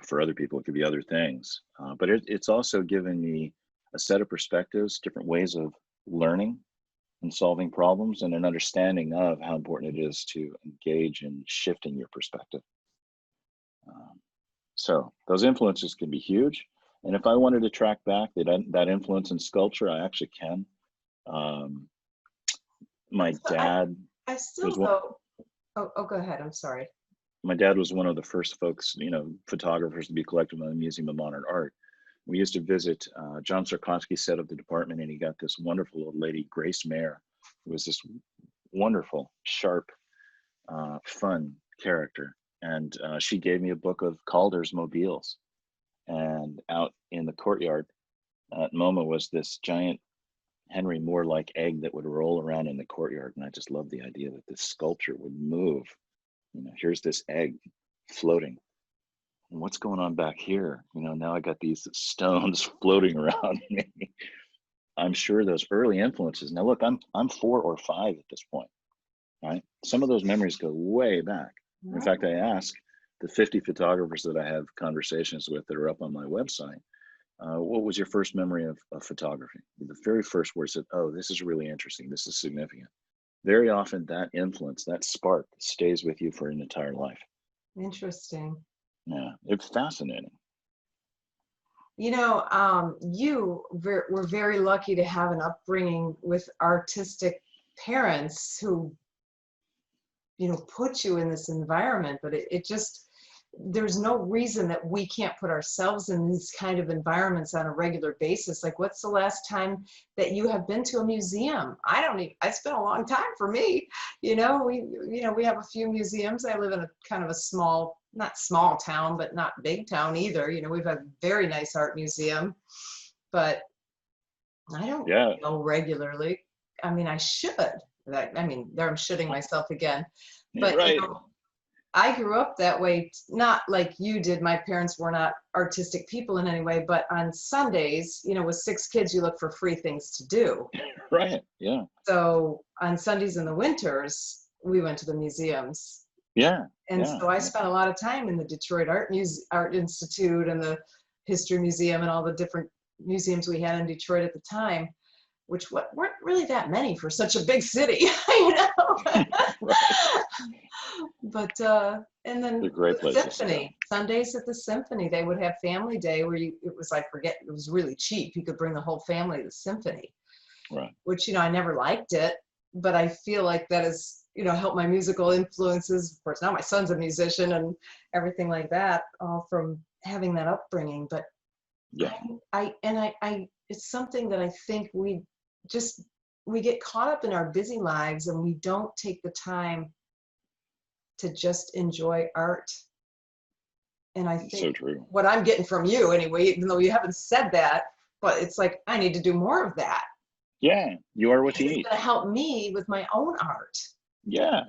Speaker 2: For other people, it could be other things. But it's also given me a set of perspectives, different ways of learning and solving problems, and an understanding of how important it is to engage in shifting your perspective. So those influences can be huge. And if I wanted to track back that influence in sculpture, I actually can. My dad
Speaker 1: I still
Speaker 2: was
Speaker 1: go. Oh, go ahead. I'm sorry.
Speaker 2: My dad was one of the first folks, photographers to be collected by the Museum of Modern Art. We used to visit John Sarkowski's set of the department, and he got this wonderful old lady, Grace Mayer, who was this wonderful, sharp, fun character. And she gave me a book of Calder's mobiles. And out in the courtyard at MoMA was this giant Henry Moore-like egg that would roll around in the courtyard. And I just loved the idea that this sculpture would move. Here's this egg floating. And what's going on back here? Now I got these stones floating around me. I'm sure those early influences. Now look, I'm 4 or 5 at this point, right? Some of those memories go way back. In fact, I ask the 50 photographers that I have conversations with that are up on my website, what was your first memory of photography? The very first word said, oh, this is really interesting. This is significant. Very often that influence, that spark stays with you for an entire life.
Speaker 1: Interesting.
Speaker 2: Yeah, it's fascinating.
Speaker 1: You were very lucky to have an upbringing with artistic parents who, put you in this environment, but it just, there's no reason that we can't put ourselves in these kind of environments on a regular basis. Like, what's the last time that you have been to a museum? It's been a long time for me. We have a few museums. I live in a kind of a small, not small town, but not big town either. We've a very nice art museum, but I don't go regularly. I mean, I should. There I'm shooting myself again. But
Speaker 2: right.
Speaker 1: I grew up that way, not like you did. My parents were not artistic people in any way, but on Sundays, with 6 kids, you look for free things to do.
Speaker 2: Right, yeah.
Speaker 1: So on Sundays in the winters, we went to the museums.
Speaker 2: Yeah.
Speaker 1: And so I spent a lot of time in the Detroit Art Institute and the History Museum and all the different museums we had in Detroit at the time, which weren't really that many for such a big city,
Speaker 2: Right.
Speaker 1: But and then
Speaker 2: the
Speaker 1: Symphony, Sundays at the Symphony, they would have family day where it was really cheap. You could bring the whole family to the Symphony,
Speaker 2: right?
Speaker 1: Which I never liked it, but I feel like that is help my musical influences. Of course, now my son's a musician and everything like that, all from having that upbringing. But
Speaker 2: Yeah,
Speaker 1: it's something that I think we get caught up in our busy lives and we don't take the time to just enjoy art. And I think
Speaker 2: so true.
Speaker 1: what I'm getting from you anyway, even though you haven't said that, but it's like, I need to do more of that.
Speaker 2: Yeah, you are what you
Speaker 1: It's
Speaker 2: eat.
Speaker 1: going to help me with my own art.
Speaker 2: Yeah,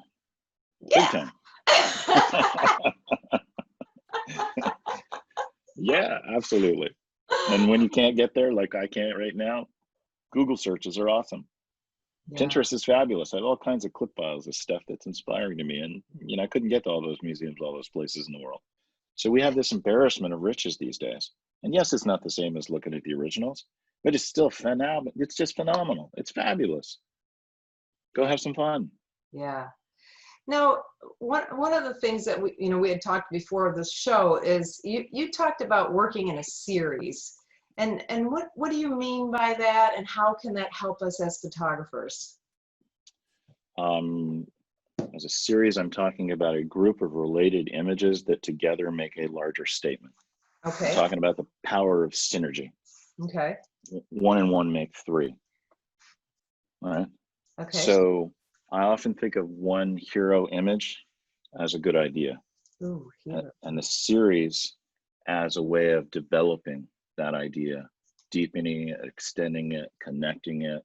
Speaker 2: big
Speaker 1: Yeah.
Speaker 2: time. Yeah, absolutely. And when you can't get there, like I can't right now, Google searches are awesome.
Speaker 1: Yeah.
Speaker 2: Pinterest is fabulous. I have all kinds of clip files of stuff that's inspiring to me. And, I couldn't get to all those museums, all those places in the world. So we have this embarrassment of riches these days. And yes, it's not the same as looking at the originals, but it's still phenomenal. It's just phenomenal. It's fabulous. Go have some fun.
Speaker 1: Yeah. Now, one of the things that we had talked before this show is you talked about working in a series. And what do you mean by that, and how can that help us as photographers?
Speaker 2: As a series, I'm talking about a group of related images that together make a larger statement.
Speaker 1: Okay.
Speaker 2: I'm talking about the power of synergy.
Speaker 1: Okay.
Speaker 2: 1 and 1 make 3. All right.
Speaker 1: Okay.
Speaker 2: So I often think of one hero image as a good idea.
Speaker 1: Ooh, hero.
Speaker 2: And the series as a way of developing that idea, deepening it, extending it, connecting it,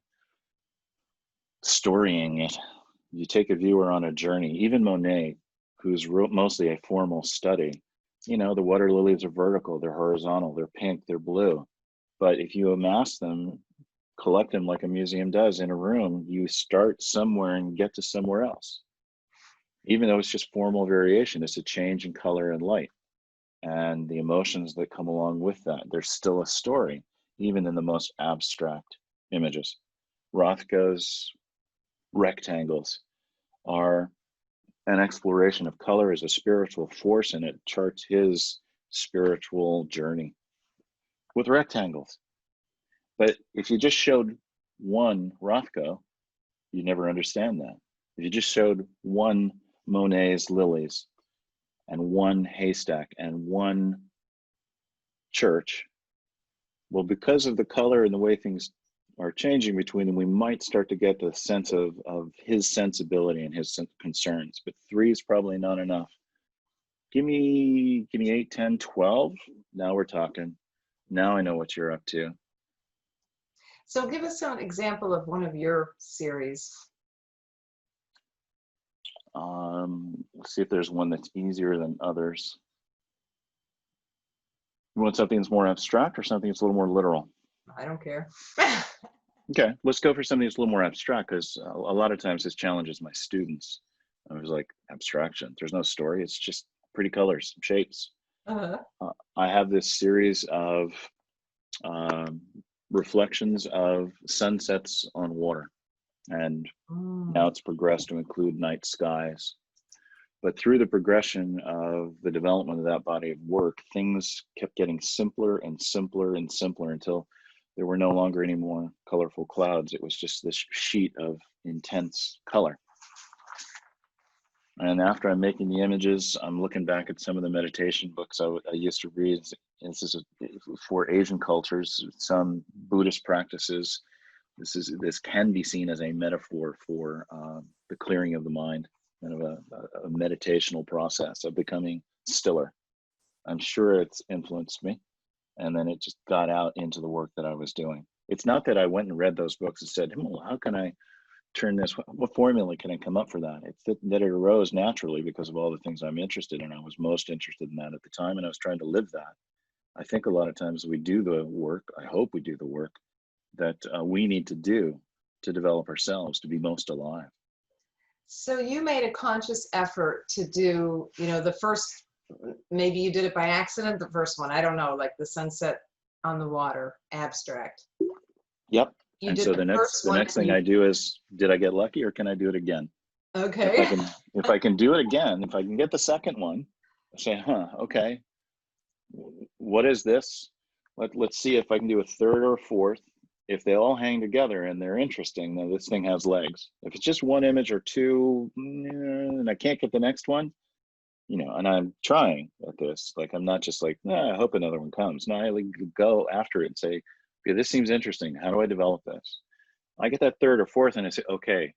Speaker 2: storying it. You take a viewer on a journey. Even Monet, who's mostly a formal study, the water lilies are vertical, they're horizontal, they're pink, they're blue. But if you amass them, collect them like a museum does in a room, you start somewhere and get to somewhere else. Even though it's just formal variation, it's a change in color and light and the emotions that come along with that. There's still a story, even in the most abstract images. Rothko's rectangles are an exploration of color as a spiritual force, and it charts his spiritual journey with rectangles. But if you just showed one Rothko, you never understand that. If you just showed one Monet's lilies and one haystack and one church, well, because of the color and the way things are changing between them, we might start to get the sense of his sensibility and his concerns. But 3 is probably not enough. Give me 8, 10, 12. Now we're talking. Now I know what you're up to.
Speaker 1: So give us an example of one of your series.
Speaker 2: Let's see if there's one that's easier than others. You want something that's more abstract or something that's a little more literal?
Speaker 1: I don't care.
Speaker 2: Okay, let's go for something that's a little more abstract, because a lot of times this challenges my students. I was like, abstraction, there's no story, it's just pretty colors, shapes.
Speaker 1: Uh-huh.
Speaker 2: I have this series of reflections of sunsets on water, and now it's progressed to include night skies. But through the progression of the development of that body of work, things kept getting simpler and simpler and simpler until there were no longer any more colorful clouds. It was just this sheet of intense color. And after I'm making the images, I'm looking back at some of the meditation books I used to read. This is for Asian cultures, some Buddhist practices. This can be seen as a metaphor for the clearing of the mind, kind of a meditational process of becoming stiller. I'm sure it's influenced me. And then it just got out into the work that I was doing. It's not that I went and read those books and said, well, how can I turn this, what formula can I come up for that? It's that it arose naturally because of all the things I'm interested in. I was most interested in that at the time, and I was trying to live that. I think a lot of times we do the work, I hope we do the work that we need to do to develop ourselves to be most alive.
Speaker 1: So you made a conscious effort to do, the first, maybe you did it by accident, the first one, I don't know, like the sunset on the water, abstract.
Speaker 2: Yep.
Speaker 1: You
Speaker 2: and
Speaker 1: did
Speaker 2: so the next thing I do is, did I get lucky or can I do it again?
Speaker 1: Okay.
Speaker 2: If I can do it again, if I can get the second one, I say, okay, what is this? Let's see if I can do a third or a fourth. if they all hang together and they're interesting, then this thing has legs. If it's just one image or two, and I can't get the next one, and I'm trying at this, like, I'm not just like, I hope another one comes. No, I like go after it and say, okay, this seems interesting. How do I develop this? I get that third or fourth and I say, okay,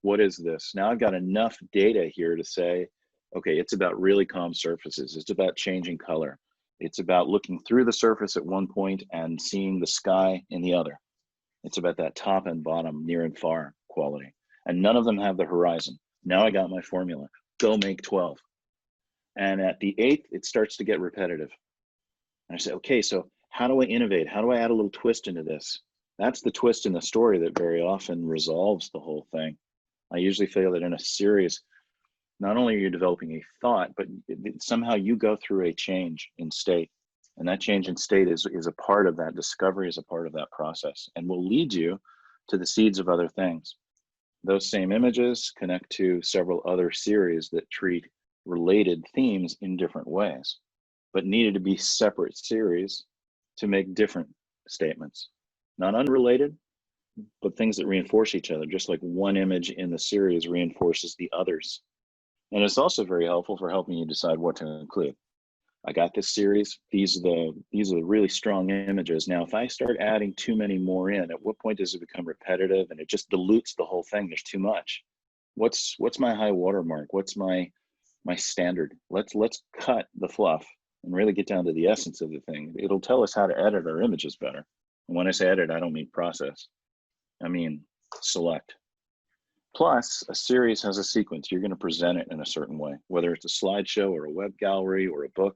Speaker 2: what is this? Now I've got enough data here to say, okay, it's about really calm surfaces. It's about changing color. It's about looking through the surface at one point and seeing the sky in the other. It's about that top and bottom, near and far quality. And none of them have the horizon. Now I got my formula. Go make 12. And at the 8th, it starts to get repetitive. And I say, okay, so how do I innovate? How do I add a little twist into this? That's the twist in the story that very often resolves the whole thing. I usually feel that in a series, not only are you developing a thought, but somehow you go through a change in state. And that change in state is a part of that discovery, is a part of that process, and will lead you to the seeds of other things. Those same images connect to several other series that treat related themes in different ways, but needed to be separate series to make different statements. Not unrelated, but things that reinforce each other, just like one image in the series reinforces the others. And it's also very helpful for helping you decide what to include. I got this series. These are the really strong images. Now, if I start adding too many more in, at what point does it become repetitive and it just dilutes the whole thing? There's too much. What's my high watermark? What's my standard? Let's cut the fluff and really get down to the essence of the thing. It'll tell us how to edit our images better. And when I say edit, I don't mean process. I mean select. Plus, a series has a sequence. You're going to present it in a certain way, whether it's a slideshow or a web gallery or a book,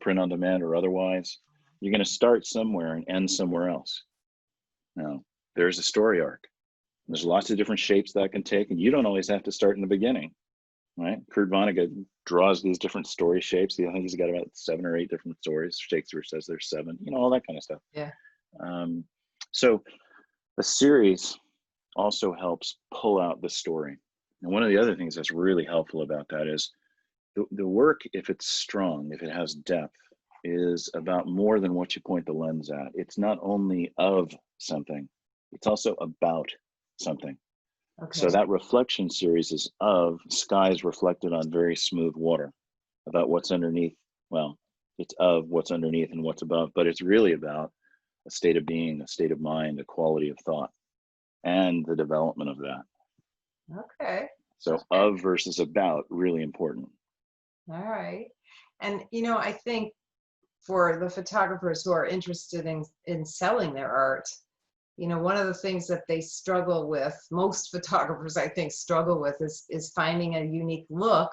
Speaker 2: print on demand or otherwise. You're going to start somewhere and end somewhere else. Now, there's a story arc. There's lots of different shapes that can take, and you don't always have to start in the beginning, right? Kurt Vonnegut draws these different story shapes. I think he's got about 7 or 8 different stories. Shakespeare says there's 7, all that kind of stuff.
Speaker 1: Yeah.
Speaker 2: So a series also helps pull out the story. And one of the other things that's really helpful about that is the work, if it's strong, if it has depth, is about more than what you point the lens at. It's not only of something, it's also about something. Okay. So that reflection series is of skies reflected on very smooth water, about what's underneath. Well, it's of what's underneath and what's above, but it's really about a state of being, a state of mind, a quality of thought, and the development of that.
Speaker 1: Okay.
Speaker 2: So
Speaker 1: okay.
Speaker 2: Of versus about, really important.
Speaker 1: All right. And, I think for the photographers who are interested in selling their art, one of the things that they struggle with, most photographers, I think, struggle with is finding a unique look.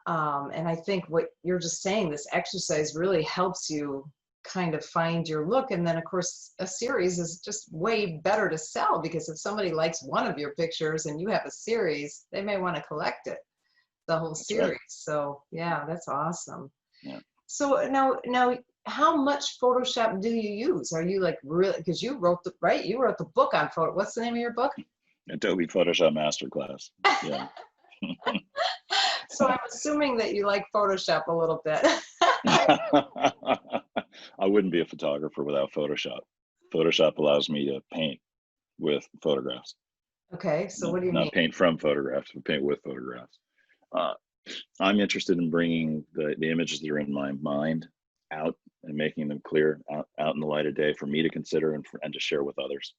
Speaker 1: And I think what you're just saying, this exercise really helps you kind of find your look. And then, of course, a series is just way better to sell, because if somebody likes one of your pictures and you have a series, they may want to collect it, the whole series. Right. So yeah, that's awesome.
Speaker 2: Yeah.
Speaker 1: So now how much Photoshop do you use? Are you like really, because you wrote the book on photo. What's the name of your book?
Speaker 2: Adobe Photoshop Masterclass. Yeah.
Speaker 1: So I'm assuming that you like Photoshop a little bit.
Speaker 2: I wouldn't be a photographer without Photoshop. Photoshop allows me to paint with photographs.
Speaker 1: Okay, so what do you mean?
Speaker 2: Not paint from photographs, but paint with photographs. I'm interested in bringing the images that are in my mind out and making them clear out in the light of day for me to consider and to share with others.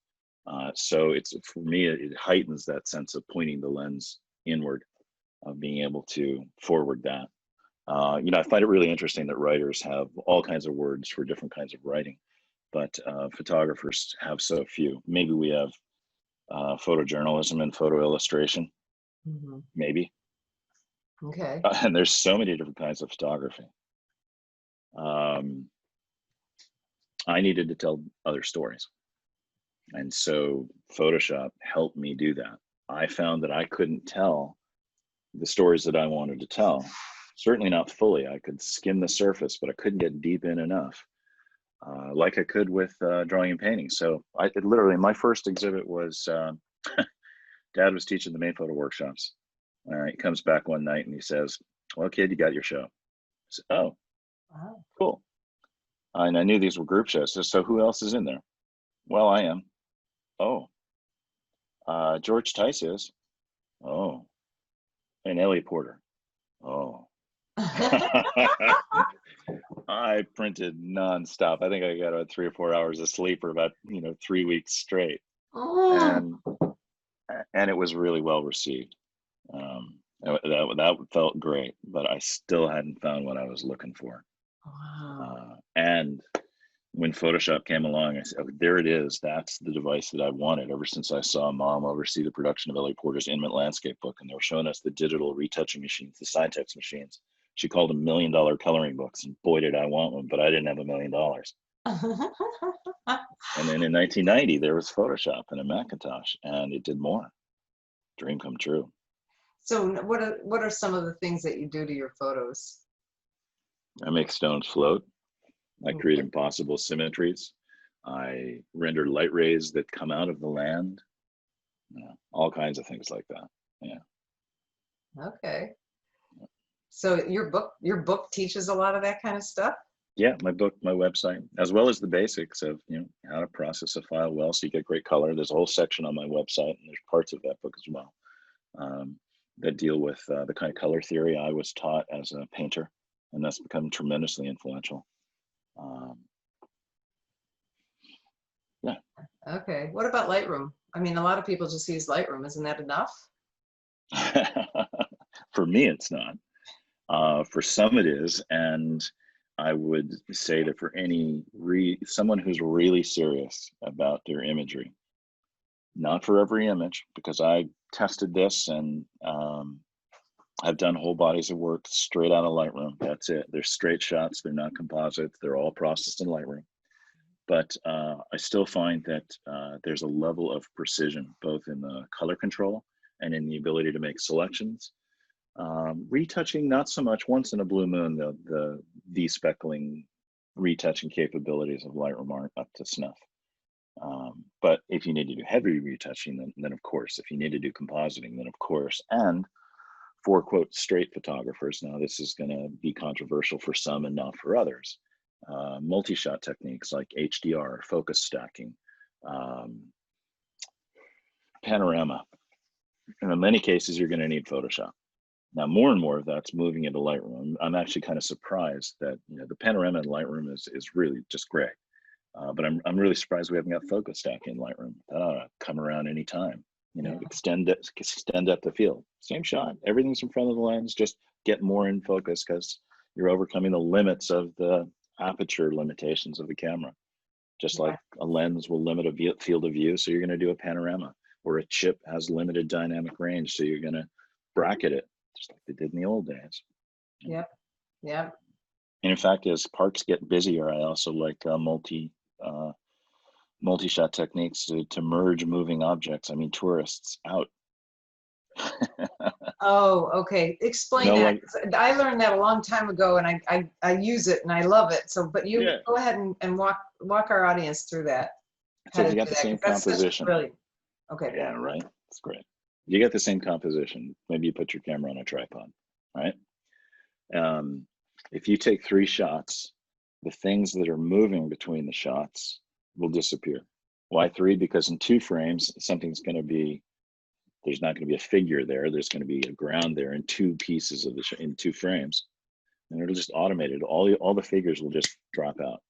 Speaker 2: So it's, for me, it heightens that sense of pointing the lens inward, of being able to forward that. I find it really interesting that writers have all kinds of words for different kinds of writing, but photographers have so few. Maybe we have photojournalism and photo illustration, maybe.
Speaker 1: Okay.
Speaker 2: And there's so many different kinds of photography. I needed to tell other stories. And so Photoshop helped me do that. I found that I couldn't tell the stories that I wanted to tell. Certainly not fully. I could skim the surface, but I couldn't get deep in enough, like I could with drawing and painting. So literally, my first exhibit was, Dad was teaching the main photo workshops. He comes back one night and he says, "Well, kid, you got your show." I said, "Oh, wow. Cool." And I knew these were group shows. So who else is in there? Well, I am. Oh, George Tice is. Oh, and Ellie Porter. Oh. I printed nonstop. I think I got about 3 or 4 hours of sleep for about 3 weeks straight,
Speaker 1: Oh,
Speaker 2: and it was really well received. That felt great, but I still hadn't found what I was looking for.
Speaker 1: wow.
Speaker 2: And when Photoshop came along, I said, "Oh, there it is. That's the device that I wanted." Ever since I saw Mom oversee the production of Ellie Porter's Intimate Landscape book, and they were showing us the digital retouching machines, the Syntex machines. She called them $1 million coloring books, and boy, did I want one, but I didn't have $1 million. And then in 1990, there was Photoshop and a Macintosh, and it did more. Dream come true.
Speaker 1: So what are some of the things that you do to your photos?
Speaker 2: I make stones float. I create
Speaker 1: Okay.
Speaker 2: impossible symmetries. I render light rays that come out of the land. All kinds of things like that. Yeah.
Speaker 1: Okay. So your book teaches a lot of that kind of stuff?
Speaker 2: Yeah, my book, my website, as well as the basics of how to process a file well so you get great color. There's a whole section on my website, and there's parts of that book as well that deal with the kind of color theory I was taught as a painter, and that's become tremendously influential. Yeah.
Speaker 1: Okay. What about Lightroom? I mean, a lot of people just use Lightroom. Isn't that enough?
Speaker 2: For me, it's not. For some, it is, and I would say that for someone who's really serious about their imagery, not for every image, because I tested this and I've done whole bodies of work straight out of Lightroom. That's it. They're straight shots. They're not composites. They're all processed in Lightroom. But I still find that there's a level of precision, both in the color control and in the ability to make selections. Retouching, not so much. Once in a blue moon, the despeckling retouching capabilities of Lightroom aren't up to snuff. But if you need to do heavy retouching, then of course. If you need to do compositing, then of course. And for, quote, straight photographers, now this is going to be controversial for some and not for others, multi-shot techniques like HDR, focus stacking, panorama. And in many cases, you're going to need Photoshop. Now, more and more of that's moving into Lightroom. I'm actually kind of surprised that the panorama in Lightroom is really just great. But I'm really surprised we haven't got focus stack in Lightroom. That ought to come around anytime.
Speaker 1: Yeah.
Speaker 2: Extend up the field. Same shot. Everything's in front of the lens. Just get more in focus because you're overcoming the limits of the aperture limitations of the camera. Just like a lens will limit a field of view, so you're going to do a panorama. Or a chip has limited dynamic range, so you're going to bracket it, just like they did in the old days.
Speaker 1: Yep. Yep.
Speaker 2: And in fact, as parks get busier, I also like multi-shot techniques to merge moving objects. I mean, tourists out.
Speaker 1: Oh, okay. Explain
Speaker 2: No,
Speaker 1: that.
Speaker 2: like,
Speaker 1: 'Cause I learned that a long time ago, and I use it and I love it. So, but you
Speaker 2: yeah.
Speaker 1: go ahead and walk our audience through that.
Speaker 2: So
Speaker 1: How to
Speaker 2: you
Speaker 1: do
Speaker 2: got the
Speaker 1: that,
Speaker 2: same
Speaker 1: 'cause that's such a
Speaker 2: composition.
Speaker 1: brilliant. Okay.
Speaker 2: Yeah, right. It's great. You get the same composition. Maybe you put your camera on a tripod, right? If you take 3 shots, the things that are moving between the shots will disappear. Why 3? Because in 2 frames, there's not going to be a figure there. There's going to be a ground there in 2 pieces of in 2 frames, and it'll just automate it. All the figures will just drop out.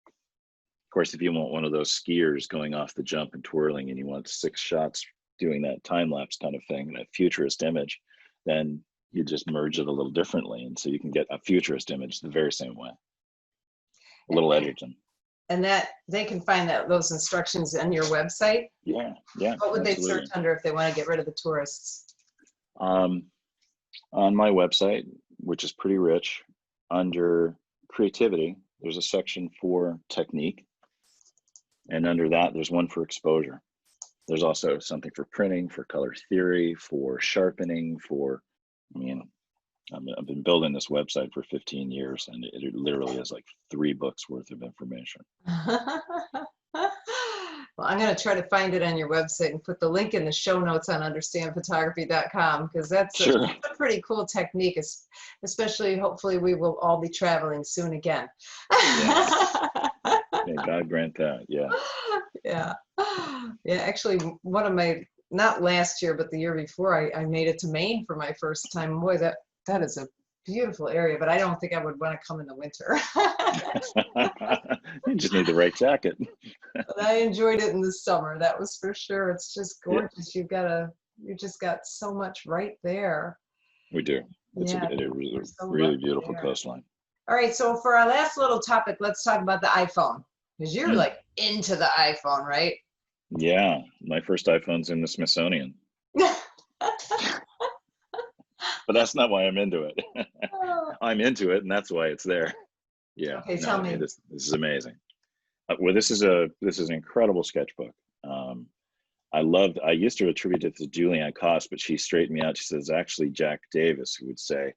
Speaker 2: Of course, if you want one of those skiers going off the jump and twirling, and you want 6 shots doing that time lapse kind of thing, that futurist image, then you just merge it a little differently, and so you can get a futurist image the very same way. A little Edgerton.
Speaker 1: And that they can find those instructions on your website.
Speaker 2: Yeah.
Speaker 1: What would
Speaker 2: absolutely.
Speaker 1: they search under if they want to get rid of the tourists?
Speaker 2: On my website, which is pretty rich, under creativity, there's a section for technique, and under that, there's one for exposure. There's also something for printing, for color theory, for sharpening, I've been building this website for 15 years, and it literally is like 3 books worth of information.
Speaker 1: Well, I'm going to try to find it on your website and put the link in the show notes on understandphotography.com, because that's
Speaker 2: Sure.
Speaker 1: a pretty cool technique, especially hopefully we will all be traveling soon again.
Speaker 2: Yes. Yeah, God grant that. Yeah.
Speaker 1: Yeah. Yeah, actually, one of my, not last year, but the year before, I made it to Maine for my first time. Boy, that is a beautiful area, but I don't think I would want to come in the winter.
Speaker 2: You just need the right jacket.
Speaker 1: But I enjoyed it in the summer, that was for sure. It's just
Speaker 2: Yeah,
Speaker 1: gorgeous. You just got so much right there.
Speaker 2: we do.
Speaker 1: Yeah,
Speaker 2: It is
Speaker 1: we're
Speaker 2: a
Speaker 1: so
Speaker 2: really
Speaker 1: lucky
Speaker 2: beautiful
Speaker 1: there.
Speaker 2: coastline.
Speaker 1: All right, so for our last little topic, let's talk about the iPhone. Because you're
Speaker 2: Mm,
Speaker 1: like into the iPhone, right?
Speaker 2: yeah, my first iPhone's in the Smithsonian, but that's not why I'm into it. I'm into it, and that's why it's there. Yeah,
Speaker 1: Okay,
Speaker 2: no,
Speaker 1: tell
Speaker 2: I mean
Speaker 1: me.
Speaker 2: this is amazing. Well, this is an incredible sketchbook. Um, I used to attribute it to Julianne Koss, but she straightened me out. She says actually Jack Davis, who would say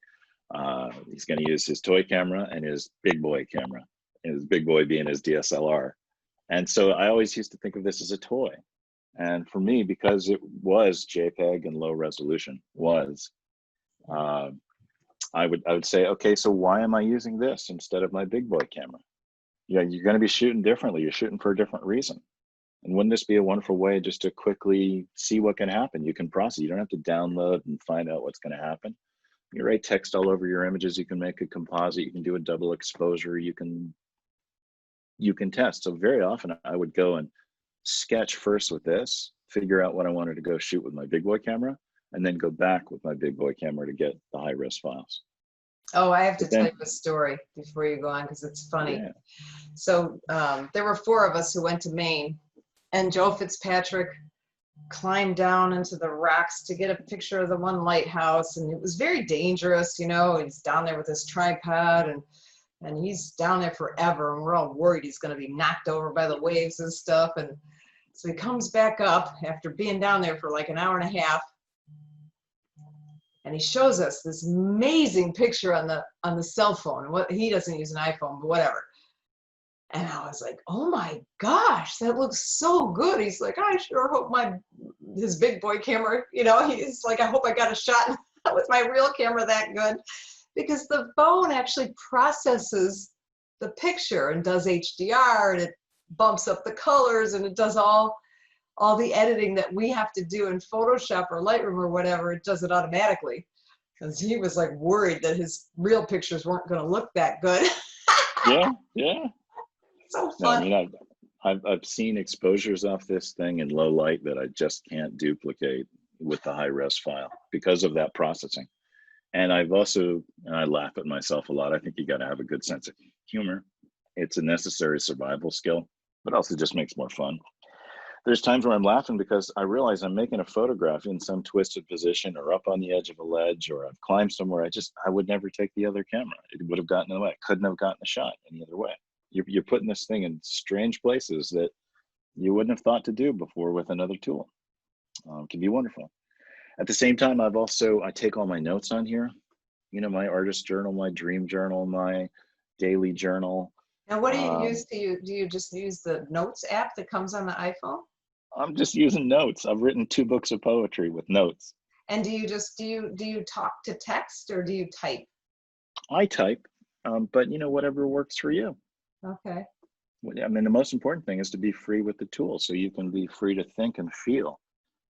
Speaker 2: he's going to use his toy camera and his big boy camera, and his big boy being his DSLR. And so I always used to think of this as a toy. And for me, because it was JPEG and low resolution, uh, I would say, okay, so why am I using this instead of my big boy camera? Yeah, you're going to be shooting differently. You're shooting for a different reason. And wouldn't this be a wonderful way just to quickly see what can happen? You can process. You don't have to download and find out what's going to happen. You write text all over your images. You can make a composite. You can do a double exposure. You can test. So very often I would go and sketch first with this, figure out what I wanted to go shoot with my big boy camera, and then go back with my big boy camera to get the high res files.
Speaker 1: Oh, I have to
Speaker 2: But
Speaker 1: tell you
Speaker 2: then,
Speaker 1: a story before you go on because it's funny.
Speaker 2: yeah,
Speaker 1: So there were four of us who went to Maine, and Joe Fitzpatrick climbed down into the rocks to get a picture of the one lighthouse, and it was very dangerous, you know. He's down there with his tripod, and he's down there forever, and we're all worried he's going to be knocked over by the waves and stuff. And so he comes back up after being down there for like an hour and a half, and he shows us this amazing picture on the cell phone. What, he doesn't use an iPhone, but whatever. And I was like, oh my gosh, that looks so good. He's like, I sure hope his big boy camera, you know, he's like, I hope I got a shot with my real camera that good. Because the phone actually processes the picture and does HDR, and it bumps up the colors, and it does all the editing that we have to do in Photoshop or Lightroom or whatever. It does it automatically. Because he was like worried that his real pictures weren't going to look that good.
Speaker 2: yeah, yeah.
Speaker 1: So
Speaker 2: No, I
Speaker 1: funny.
Speaker 2: mean, I've seen exposures off this thing in low light that I just can't duplicate with the high res file because of that processing. And I laugh at myself a lot. I think you got to have a good sense of humor. It's a necessary survival skill, but also just makes more fun. There's times where I'm laughing because I realize I'm making a photograph in some twisted position or up on the edge of a ledge, or I've climbed somewhere. I would never take the other camera. It would have gotten in the way. I couldn't have gotten the shot any other way. You're putting this thing in strange places that you wouldn't have thought to do before with another tool. It can be wonderful. At the same time, I take all my notes on here. You know, my artist journal, my dream journal, my daily journal.
Speaker 1: Now, what do you
Speaker 2: Um,
Speaker 1: use? Do you just use the Notes app that comes on the iPhone?
Speaker 2: I'm just using notes. I've written 2 books of poetry with notes.
Speaker 1: And do you talk to text or do you type?
Speaker 2: I type, but you know, whatever works for you.
Speaker 1: Okay.
Speaker 2: I mean, the most important thing is to be free with the tool so you can be free to think and feel.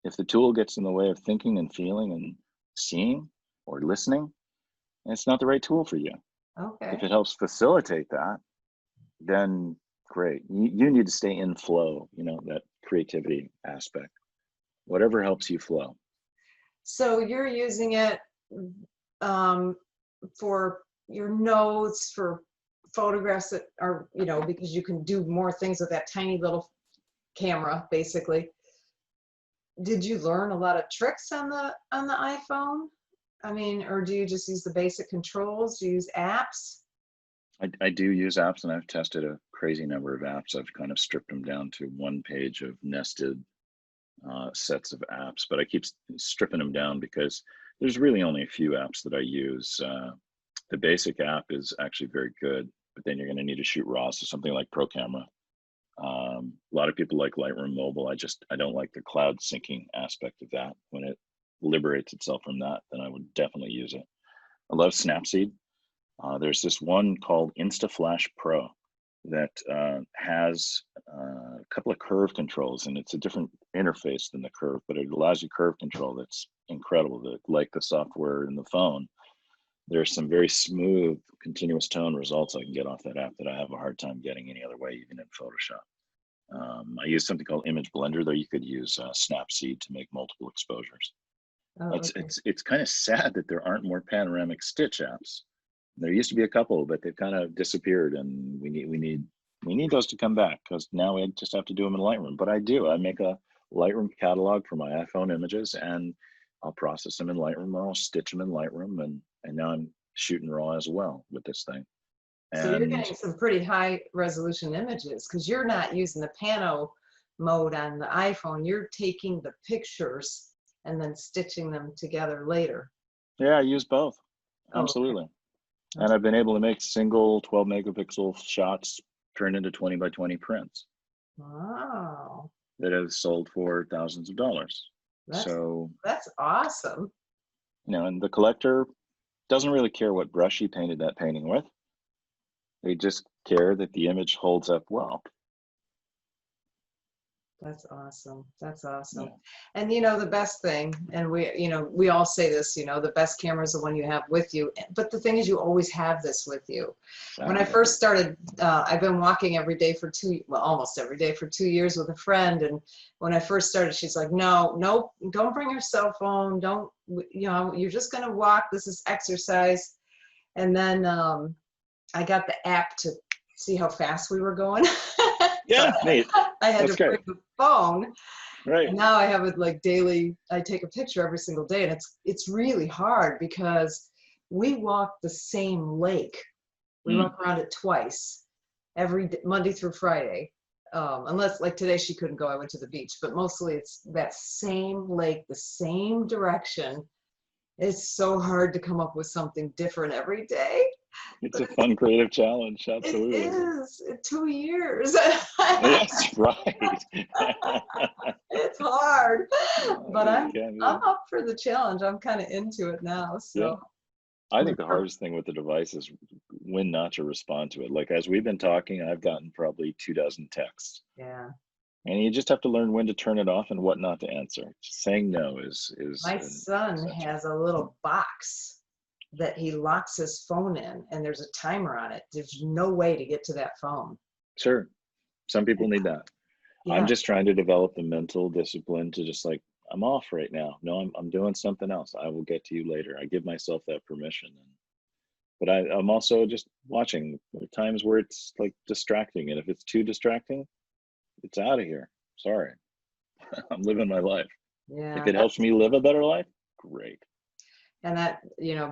Speaker 2: If the tool gets in the way of thinking and feeling and seeing or listening, it's not the right tool for you. If
Speaker 1: Okay.
Speaker 2: it helps facilitate that, then great. You need to stay in flow, you know, that creativity aspect. Whatever helps you flow.
Speaker 1: So you're using it um, for your notes, for photographs that are, you know, because you can do more things with that tiny little camera, basically. Did you learn a lot of tricks on the iPhone? I mean, or do you just use the basic controls? Do you use apps?
Speaker 2: I do use apps, and I've tested a crazy number of apps. I've kind of stripped them down to one page of nested sets of apps, but I keep stripping them down because there's really only a few apps that I use. The basic app is actually very good, but then you're going to need to shoot RAW, so something like Pro Camera. A lot of people like Lightroom Mobile. I don't like the cloud syncing aspect of that. When it liberates itself from that, then I would definitely use it. I love Snapseed. There's this one called InstaFlash Pro, that has a couple of curve controls, and it's a different interface than the curve, but it allows you curve control that's incredible. That, like the software in the phone, there's some very smooth continuous tone results I can get off that app that I have a hard time getting any other way, even in Photoshop. I use something called Image Blender, though you could use Snapseed to make multiple exposures.
Speaker 1: Oh,
Speaker 2: It's
Speaker 1: okay.
Speaker 2: it's kind of sad that there aren't more panoramic stitch apps. There used to be a couple, but they've kind of disappeared, and we need those to come back, because now we just have to do them in Lightroom. But I do. I make a Lightroom catalog for my iPhone images, and I'll process them in Lightroom, or I'll stitch them in Lightroom, and now I'm shooting raw as well with this thing.
Speaker 1: So you're
Speaker 2: And
Speaker 1: getting some pretty high resolution images, because you're not using the pano mode on the iPhone. You're taking the pictures and then stitching them together later.
Speaker 2: yeah, I use both.
Speaker 1: Oh, okay.
Speaker 2: Absolutely. And I've been able to make single 12 megapixel shots turn into 20 by 20 prints
Speaker 1: Wow.
Speaker 2: that have sold for thousands of dollars.
Speaker 1: That's
Speaker 2: So,
Speaker 1: that's awesome.
Speaker 2: and the collector doesn't really care what brush he painted that painting with. They just care that the image holds up well.
Speaker 1: That's awesome. That's
Speaker 2: Yeah.
Speaker 1: awesome. And the best thing, and we all say this, the best camera is the one you have with you. But the thing is, you always have this with you. When I
Speaker 2: Exactly.
Speaker 1: first started, I've been walking every day for almost every day for 2 years with a friend. And when I first started, she's like, no, don't bring your cell phone. Don't, you're just going to walk. This is exercise. And then I got the app to see how fast we were going.
Speaker 2: Yeah, neat.
Speaker 1: I had
Speaker 2: That's
Speaker 1: to
Speaker 2: great.
Speaker 1: bring the phone.
Speaker 2: Right.
Speaker 1: And now I have it like daily. I take a picture every single day, and it's really hard because we walk the same lake. We walk around it twice, every Monday through Friday. Unless like today she couldn't go, I went to the beach, but mostly it's that same lake, the same direction. It's so hard to come up with something different every day.
Speaker 2: It's a fun creative challenge.
Speaker 1: It
Speaker 2: Absolutely.
Speaker 1: is 2 years.
Speaker 2: Yes, right.
Speaker 1: It's hard, but
Speaker 2: It
Speaker 1: I'm
Speaker 2: can
Speaker 1: I'm
Speaker 2: be.
Speaker 1: up for the challenge. I'm kind of into it now.
Speaker 2: Yeah.
Speaker 1: So
Speaker 2: I
Speaker 1: my
Speaker 2: think the hardest thing with the device is when not to respond to it. Like, as we've been talking, I've gotten probably 24 texts,
Speaker 1: yeah,
Speaker 2: and you just have to learn when to turn it off and what not to answer. Saying no is
Speaker 1: my son
Speaker 2: essential.
Speaker 1: has a little box that he locks his phone in, and there's a timer on it. There's no way to get to that phone.
Speaker 2: Sure, some people need that. I'm
Speaker 1: Yeah,
Speaker 2: just trying to develop the mental discipline to just, like, I'm off right now. No, I'm doing something else. I will get to you later. I give myself that permission. But I'm also just watching. There are times where it's like distracting, and if it's too distracting, it's out of here. Sorry. I'm living my life. If
Speaker 1: yeah,
Speaker 2: it helps me live a better life, great.
Speaker 1: and that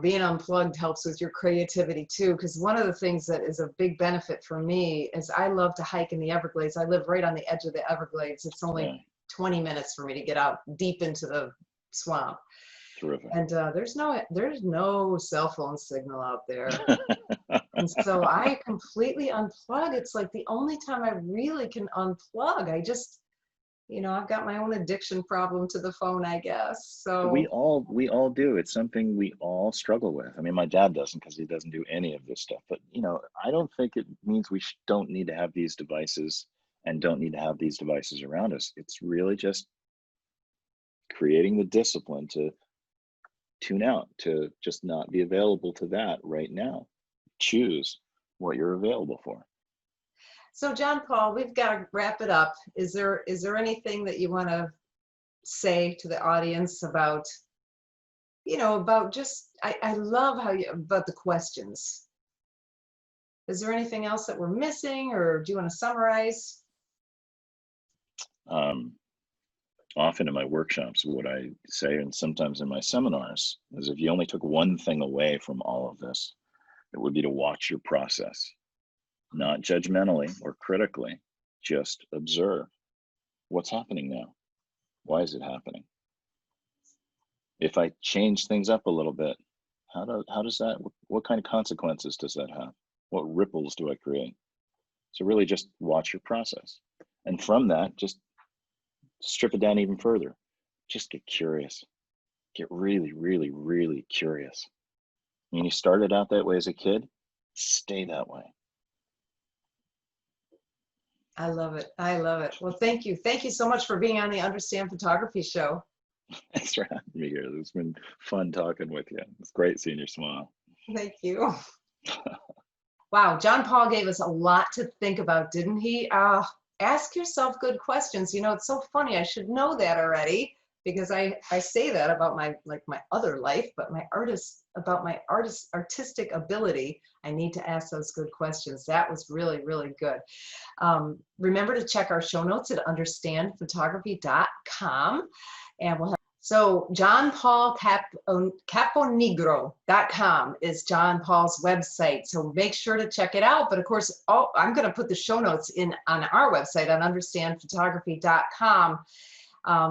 Speaker 1: being unplugged helps with your creativity too, because one of the things that is a big benefit for me is I love to hike in the Everglades. I live right on the edge of the Everglades. It's only
Speaker 2: Yeah,
Speaker 1: 20 minutes for me to get out deep into the swamp,
Speaker 2: terrific.
Speaker 1: and there's no cell phone signal out there. And so I completely unplug. It's like the only time I really can unplug. I just, I've got my own addiction problem to the phone, I guess.
Speaker 2: we
Speaker 1: So
Speaker 2: all do. It's something we all struggle with. I mean, my dad doesn't, because he doesn't do any of this stuff. But I don't think it means we don't need to have these devices and don't need to have these devices around us. It's really just creating the discipline to tune out, to just not be available to that right now. Choose what you're available for.
Speaker 1: John Paul, we've got to wrap it up. Is there anything that you want to say to the audience about, about just, I love how about the questions. Is there anything else that we're missing, or do you want to summarize?
Speaker 2: Um, Often in my workshops, what I say, and sometimes in my seminars, is if you only took one thing away from all of this, it would be to watch your process, not judgmentally or critically, just observe what's happening now. Why is it happening? If I change things up a little bit, how does that, what kind of consequences does that have? What ripples do I create? So really just watch your process. And from that, just strip it down even further. Just get curious. Get really, really, really curious. When you started out that way as a kid, stay that way.
Speaker 1: I love it. I love it. Well, thank you. Thank you so much for being on the Understand Photography show.
Speaker 2: Thanks for having me here. It's been fun talking with you. It's great seeing your smile.
Speaker 1: Thank you. Wow, John Paul gave us a lot to think about, didn't he? Ask yourself good questions. You know, it's so funny. I should know that already because I say that about my other life, but my artistic ability, I need to ask those good questions. That was really, really good. Remember to check our show notes at understandphotography.com, and we'll have. So John Paul Caponigro.com is John Paul's website. So make sure to check it out. But of course, I'm going to put the show notes in on our website on understandphotography.com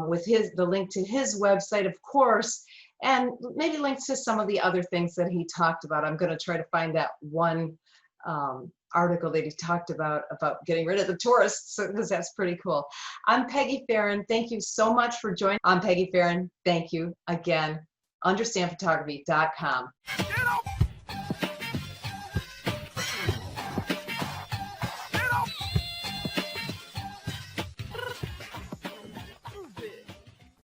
Speaker 1: with the link to his website, of course, and maybe links to some of the other things that he talked about. I'm going to try to find that one article that he talked about getting rid of the tourists, because that's pretty cool. I'm Peggy Farron. Thank you so much for joining. I'm Peggy Farron. Thank you again. Understandphotography.com.